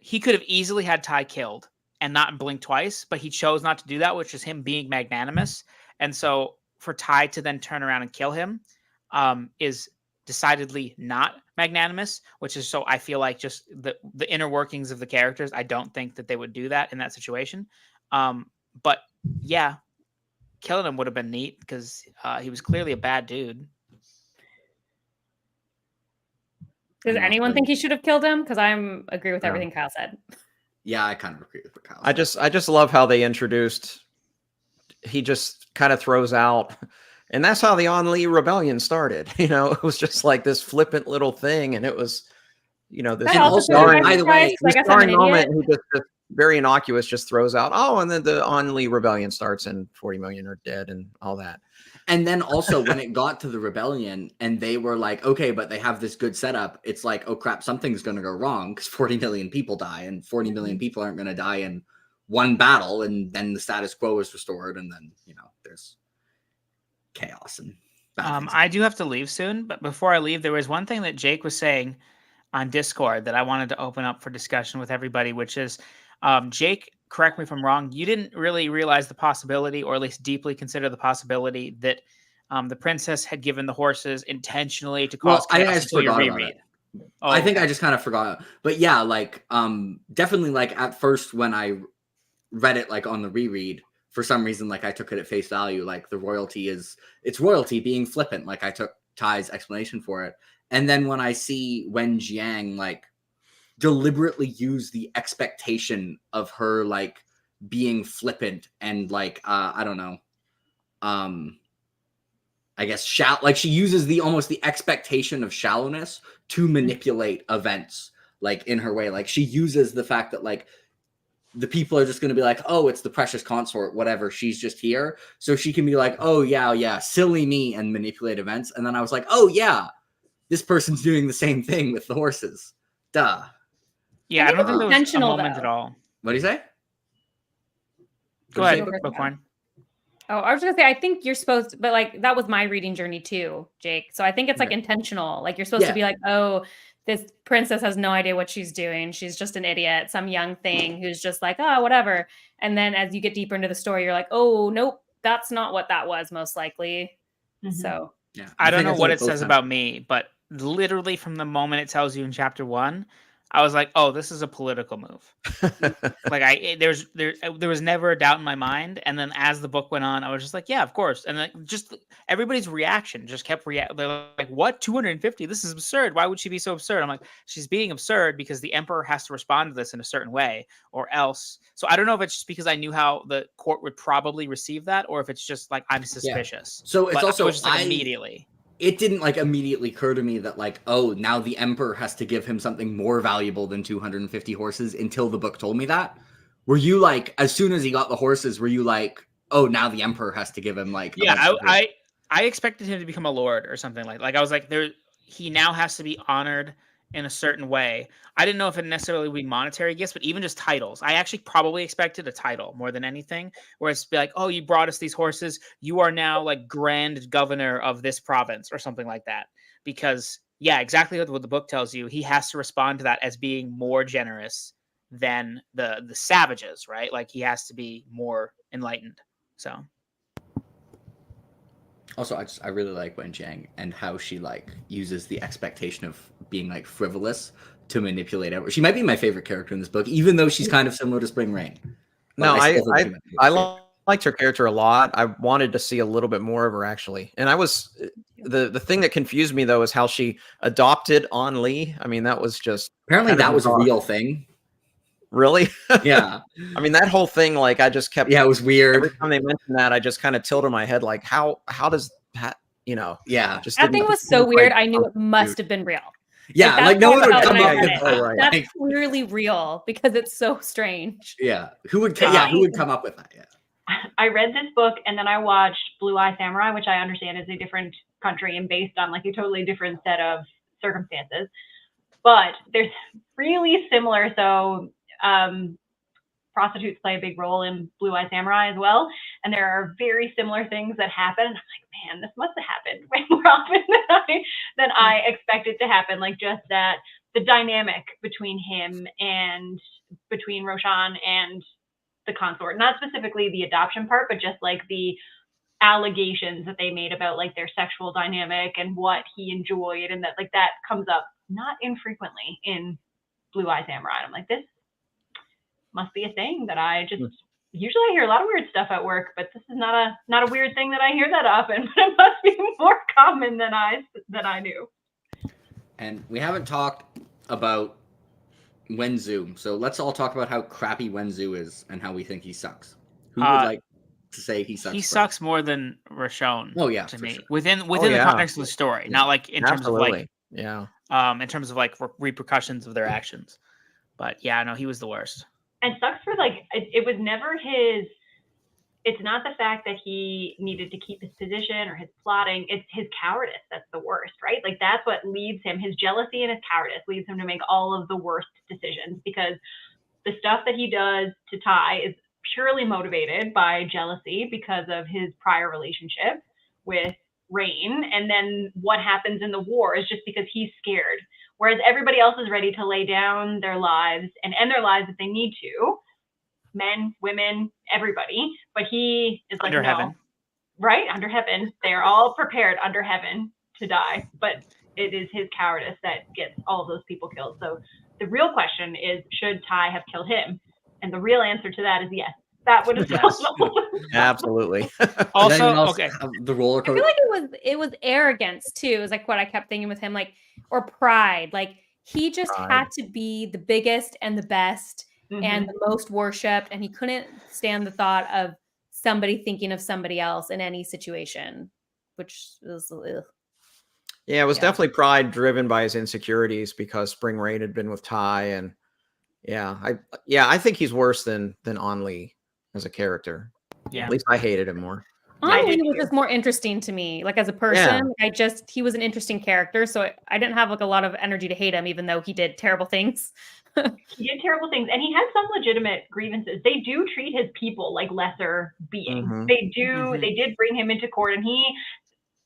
D: he could have easily had Ty killed and not blink twice, but he chose not to do that, which is him being magnanimous. And so for Ty to then turn around and kill him is decidedly not magnanimous, which is, so I feel like just the inner workings of the characters. I don't think that they would do that in that situation. But yeah, killing him would have been neat because he was clearly a bad dude.
B: Does anyone think he should have killed him? Because I agree with everything Kyle said.
A: Yeah, I kind of agree with what Kyle said.
E: I just love how they introduced. He just kind of throws out, and that's how the Only Rebellion started. It was just like this flippant little thing, and it was, this
A: starring, by the way,
E: starring moment. Who just very innocuous, just throws out, and then the Only Rebellion starts, and 40 million are dead, and all that.
A: And then also when it got to the rebellion and they were like, okay, but they have this good setup. It's like, oh crap, something's going to go wrong because 40 million people die and 40 million people aren't going to die in one battle. And then the status quo is restored. And then, there's chaos and I
D: I do have to leave soon, but before I leave, there was one thing that Jake was saying on Discord that I wanted to open up for discussion with everybody, which is, Jake, correct me if I'm wrong, you didn't really realize the possibility, or at least deeply consider the possibility, that the princess had given the horses intentionally to cause
A: I
D: chaos
A: just
D: until you
A: forgot about
D: reread.
A: it.
D: Oh,
A: I think
D: okay.
A: I just kind of forgot. But yeah, like definitely like at first when I read it like on the reread, for some reason like I took it at face value, like the royalty is it's royalty being flippant. Like I took Ty's explanation for it. And then when I see Wen Jiang like deliberately use the expectation of her like being flippant and like I don't know, I guess she uses the almost the expectation of shallowness to manipulate events like in her way. Like she uses the fact that like the people are just going to be like, oh, it's the precious consort, whatever. She's just here. So she can be like, oh, yeah, silly me, and manipulate events. And then I was like, oh, yeah, this person's doing the same thing with the horses. Duh.
D: Yeah, I don't think there was a moment at all.
A: What do you say?
D: Go ahead, Bookborn.
B: Oh, I was gonna say, I think you're supposed to, but like that was my reading journey too, Jake. So I think it's like intentional. Like you're supposed to be like, oh, this princess has no idea what she's doing. She's just an idiot, some young thing who's just like, oh, whatever. And then as you get deeper into the story, you're like, oh, nope, that's not what that was, most likely. So
A: yeah,
D: I don't know what it says about me, but literally from the moment it tells you in chapter 1, I was like, oh, this is a political move. Like there was never a doubt in my mind. And then as the book went on, I was just like, yeah, of course. And then just everybody's reaction just kept reacting. They're like, what? 250? This is absurd. Why would she be so absurd? I'm like, she's being absurd because the emperor has to respond to this in a certain way or else. So I don't know if it's just because I knew how the court would probably receive that, or if it's just like I'm suspicious.
A: So it's also
D: just like immediately.
A: It didn't like immediately occur to me that like, oh, now the emperor has to give him something more valuable than 250 horses until the book told me that. Were you like, as soon as he got the horses, were you like, oh, now the emperor has to give him like,
D: I expected him to become a lord or something like I was like, he now has to be honored in a certain way. I didn't know if it necessarily would be monetary gifts, but even just titles. I actually probably expected a title more than anything, where it's be like, oh, you brought us these horses. You are now like grand governor of this province or something like that. Because yeah, exactly what the book tells you. He has to respond to that as being more generous than the savages, right? Like he has to be more enlightened. So
A: also, I really like Wen Jiang and how she like uses the expectation of being like frivolous to manipulate everyone. She might be my favorite character in this book, even though she's kind of similar to Spring Rain.
E: No, I liked her character a lot. I wanted to see a little bit more of her actually. And I was the thing that confused me though is how she adopted An Li. I mean, that was just
A: apparently that was a real thing.
E: Really?
A: Yeah.
E: I mean, that whole thing, like, I just kept.
A: Yeah, it was weird.
E: Every time they mentioned that, I just kind of tilted my head, like, how does that, you know?
A: Yeah.
E: Just
B: that thing was so weird. I knew it must have been real.
A: Yeah, like no one would come up with that.
B: Right. That's clearly real because it's so strange.
A: Yeah. Who would come up with that? Yeah.
C: I read this book and then I watched Blue Eye Samurai, which I understand is a different country and based on like a totally different set of circumstances. But there's really similar. So prostitutes play a big role in Blue Eye Samurai as well. And there are very similar things that happen. And I'm like, man, this must have happened way more often than I expected to happen. Like just that the dynamic between him and between Roshan and the consort, not specifically the adoption part, but just like the allegations that they made about like their sexual dynamic and what he enjoyed. And that like that comes up not infrequently in Blue Eye Samurai. And I'm like, this must be a thing that I just usually I hear a lot of weird stuff at work, but this is not a weird thing that I hear that often, but it must be more common than I knew.
A: And we haven't talked about Wenzu, so let's all talk about how crappy Wenzu is and how we think he sucks. Who would like to say he sucks?
D: He sucks more than Roshan.
A: Oh yeah,
D: to me
A: sure.
D: within the context of the story, not like in terms of like in terms of like repercussions of their actions. But yeah, no, he was the worst.
C: And sucks for like it was never his. It's not the fact that he needed to keep his position or his plotting. It's his cowardice that's the worst, right? Like that's what leads him. His jealousy and his cowardice leads him to make all of the worst decisions because the stuff that he does to Tai is purely motivated by jealousy because of his prior relationship with Rain, and then what happens in the war is just because he's scared. Whereas everybody else is ready to lay down their lives and end their lives if they need to. Men, women, everybody. But he is like,
D: Under
C: no.
D: heaven.
C: Right? Under heaven. They are all prepared under heaven to die. But it is his cowardice that gets all of those people killed. So the real question is, should Ty have killed him? And the real answer to that is yes. That would have
D: Yes.
C: solved
E: Absolutely.
D: Also,
A: Does anyone else
D: okay.
A: have the roller
B: I feel
A: coaster.
B: like it was arrogance too. It was like what I kept thinking with him, like, or pride. Like he just
E: Pride.
B: had to be the biggest and the best
C: Mhm.
B: and the most worshipped, and he couldn't stand the thought of somebody thinking of somebody else in any situation, which was ugh.
E: Yeah, it was
B: Yeah.
E: definitely pride driven by his insecurities because Spring Rain had been with Ty, and I think he's worse than Only as a character.
D: Yeah.
E: At least I hated him more.
C: I
B: Honestly,
C: did
B: he was
C: too.
B: just more interesting to me, like as a person. He was an interesting character, so I didn't have like a lot of energy to hate him, even though he did terrible things.
C: He did terrible things, and he had some legitimate grievances. They do treat his people like lesser beings.
E: Mhm.
C: They do.
D: Mhm.
C: They did bring him into court, and he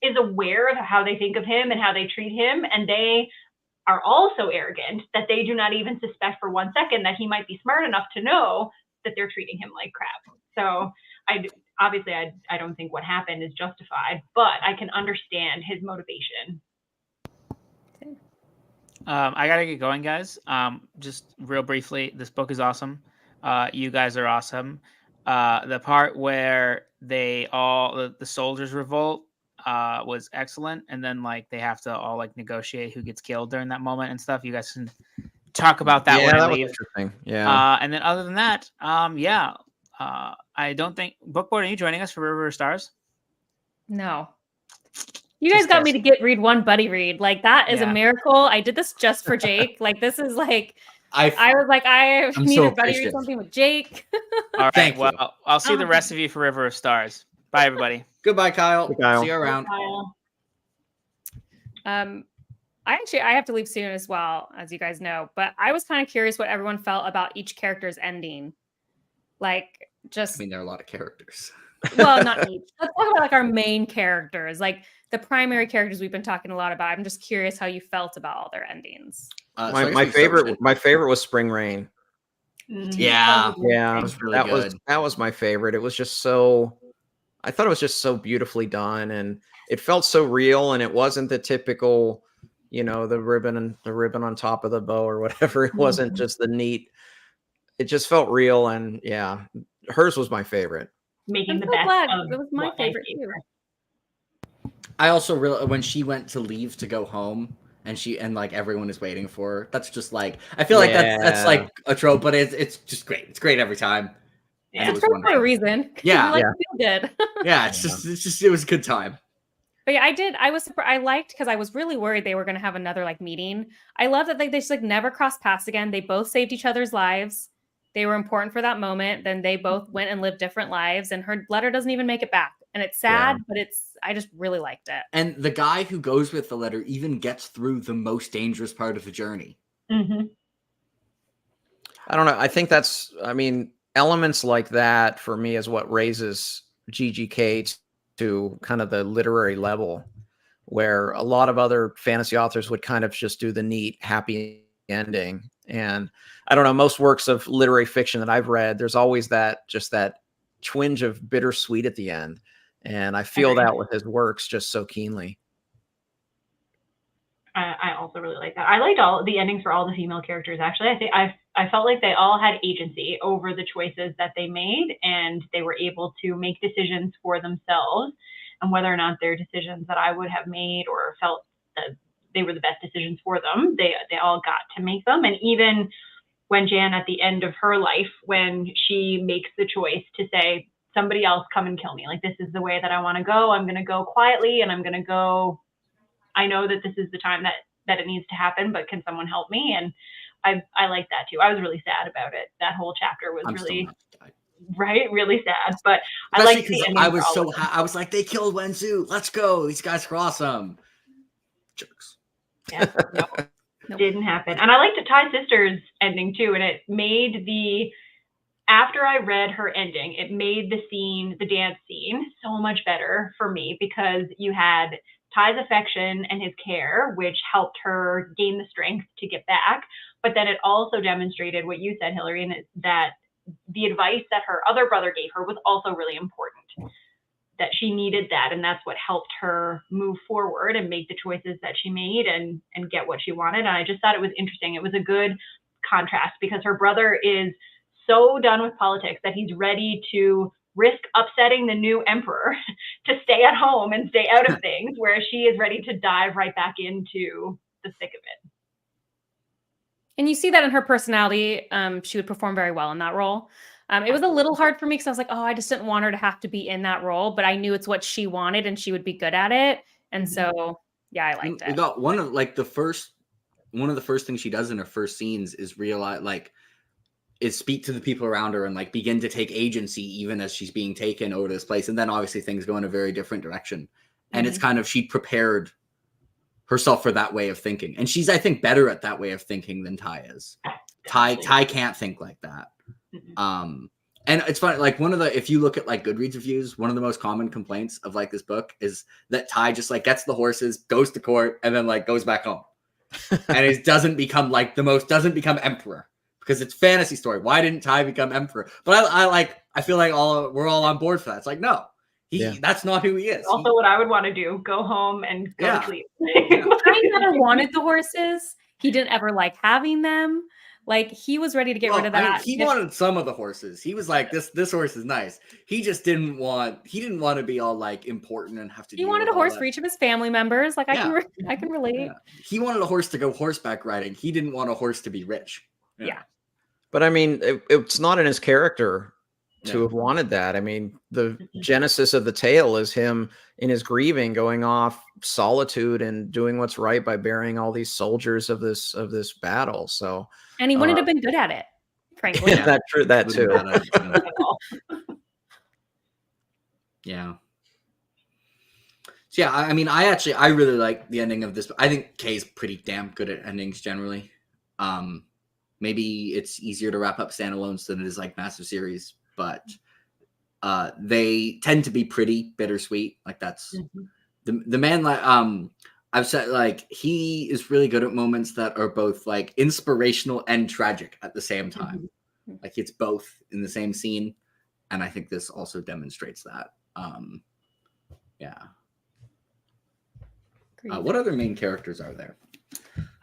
C: is aware of how they think of him and how they treat him, and they are all so arrogant that they do not even suspect for 1 second that he might be smart enough to know that they're treating him like crap. So I don't think what happened is justified, but I can understand his motivation.
D: I gotta get going, guys. Just real briefly, this book is awesome. You guys are awesome. The part where the soldiers revolt was excellent, and then like they have to all like negotiate who gets killed during that moment and stuff. You guys can talk about that
E: Yeah,
D: when I
E: that was
D: leave.
E: interesting. Yeah.
D: And then other than that, I don't think Bookborn, are you joining us for River of Stars?
B: No. You guys
D: Just
B: got me to read one buddy read. Like that is a
D: Yeah.
B: miracle. I did this just for Jake. Like this is like I was like, I
A: I'm
B: need
A: so
B: to buddy read
A: appreciative.
B: something with Jake.
D: All right.
A: Thank you.
D: Well, I'll see the rest of you for River of Stars. Bye, everybody.
A: Goodbye, Kyle.
E: Hey, Kyle.
A: See you around.
B: I have to leave soon as well, as you guys know. But I was kind of curious what everyone felt about each character's ending. Like just
A: I mean, there are a lot of characters.
B: well, not each. Let's talk about like our main characters, like the primary characters we've been talking a lot about. I'm just curious how you felt about all their endings.
A: So I guess
E: My
A: we start with-
E: favorite was Spring Rain.
A: Yeah.
E: Yeah,
A: That was really good.
E: that was my favorite. It was just so, I thought it was just so beautifully done, and it felt so real, and it wasn't the typical, the ribbon on top of the bow or whatever. It wasn't just the neat. It just felt real, and yeah, hers was my favorite.
C: Making
B: I'm
C: the
B: so
C: best
B: glad.
C: of
B: It was my
C: what they
B: favorite
C: gave
B: too.
C: her.
A: I also really, when she went to leave to go home and like everyone is waiting for her, that's just like, I feel like that's
E: Yeah.
A: like a trope, but it's just great. It's great every time.
C: Yeah.
A: And it
B: It's
A: was
B: for a
A: wonderful.
B: reason.
A: Yeah.
B: You like to feel good.
A: Yeah, it's just it was a good time.
B: But yeah, I was surprised. I liked because I was really worried they were going to have another like meeting. I love that they just like never crossed paths again. They both saved each other's lives. They were important for that moment. Then they both went and lived different lives. And her letter doesn't even make it back. And it's sad, but I just really liked it.
A: And the guy who goes with the letter even gets through the most dangerous part of the journey.
C: Mhm.
E: I don't know. I think elements like that for me is what raises GGK to kind of the literary level, where a lot of other fantasy authors would kind of just do the neat, happy ending. And I don't know, most works of literary fiction that I've read, there's always that twinge of bittersweet at the end. And I feel that with his works just so keenly.
C: I also really like that. I liked all the endings for all the female characters. Actually, I think I felt like they all had agency over the choices that they made, and they were able to make decisions for themselves. And whether or not they're decisions that I would have made or felt that they were the best decisions for them, they all got to make them. And even when Jan, at the end of her life, when she makes the choice to say, somebody else come and kill me, like, this is the way that I want to go. I'm going to go quietly, and I'm going to go. I know that this is the time that it needs to happen, but can someone help me? And I like that too. I was really sad about it. That whole chapter was really sad. But I like the ending.
A: I was like, they killed Wenzu. Let's go. These guys are awesome. Jerks.
C: Yeah, no, didn't happen. And I liked Ty's sister's ending too. And it made after I read her ending, it made the dance scene, so much better for me, because you had Ty's affection and his care, which helped her gain the strength to get back. But then it also demonstrated what you said, Hillary, and that the advice that her other brother gave her was also really important, that she needed that. And that's what helped her move forward and make the choices that she made and get what she wanted. And I just thought it was interesting. It was a good contrast, because her brother is so done with politics that he's ready to risk upsetting the new emperor to stay at home and stay out of things, whereas she is ready to dive right back into the thick of it.
B: And you see that in her personality. She would perform very well in that role. It was a little hard for me because I was like, oh, I just didn't want her to have to be in that role, but I knew it's what she wanted and she would be good at it. And so, yeah, I liked it.
A: One of the first things she does in her first scenes is is speak to the people around her and like begin to take agency even as she's being taken over to this place. And then obviously things go in a very different direction. And it's kind of, she prepared herself for that way of thinking. And she's, I think, better at that way of thinking than Ty is. Ty can't think like that. And it's funny, like if you look at like Goodreads reviews, one of the most common complaints of like this book is that Ty just like gets the horses, goes to court, and then like goes back home. And it doesn't become emperor. Because it's fantasy story. Why didn't Ty become emperor? But I feel like we're all on board for that. It's like, no, that's not who he is.
C: Also, what I would want to do: go home and go to sleep.
B: Ty never wanted the horses. He didn't ever like having them. Like, he was ready to get rid of that.
A: He wanted some of the horses. He was like, this horse is nice. He just didn't want to be all like important and have to.
B: He wanted a horse for each of his family members. Like, I can relate.
A: Yeah. He wanted a horse to go horseback riding. He didn't want a horse to be rich.
B: Yeah.
E: But I mean, it's not in his character to have wanted that. I mean, the genesis of the tale is him in his grieving, going off solitude and doing what's right by burying all these soldiers of this battle. So,
B: and he wouldn't have been good at it, frankly.
E: That too.
A: Yeah. So yeah, I mean, I really like the ending of this. I think Kay's pretty damn good at endings generally. Maybe it's easier to wrap up standalones than it is like massive series, but they tend to be pretty bittersweet. Like that's the man. Like I've said, like he is really good at moments that are both like inspirational and tragic at the same time. Like it's both in the same scene, and I think this also demonstrates that. Yeah. What other main characters are there?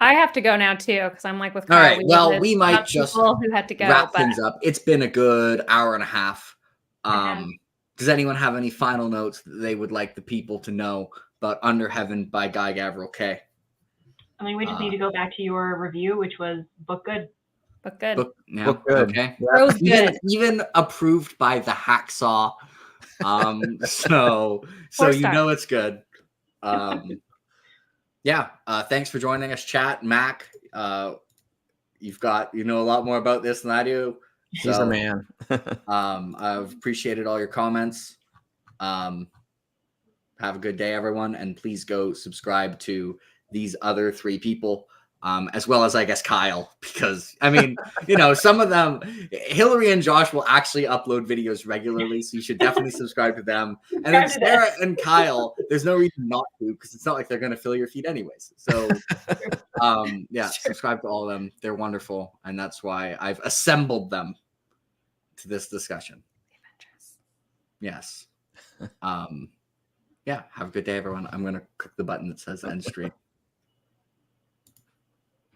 B: I have to go now too, because I'm like with Kyle.
A: All right. Well, we might just
B: who had to go,
A: wrap things up. It's been a good hour and a half. Does anyone have any final notes that they would like the people to know about Under Heaven by Guy Gavriel Kay?
C: I mean, we just need to go back to your review, which was book good.
B: Book good.
A: Book good. Okay.
B: Yeah.
A: Even approved by the Hacksaw. So you know it's good. Yeah. Thanks for joining us, chat. Mac, you know a lot more about this than I do.
E: He's the man.
A: I've appreciated all your comments. Have a good day, everyone. And please go subscribe to these other three people, as well as, I guess, Kyle, because, I mean, some of them, Hillary and Josh will actually upload videos regularly, so you should definitely subscribe to them. And then Sarah and Kyle, there's no reason not to, because it's not like they're going to fill your feed anyways. So, subscribe to all of them. They're wonderful, and that's why I've assembled them to this discussion. Yes. Have a good day, everyone. I'm going to click the button that says end stream.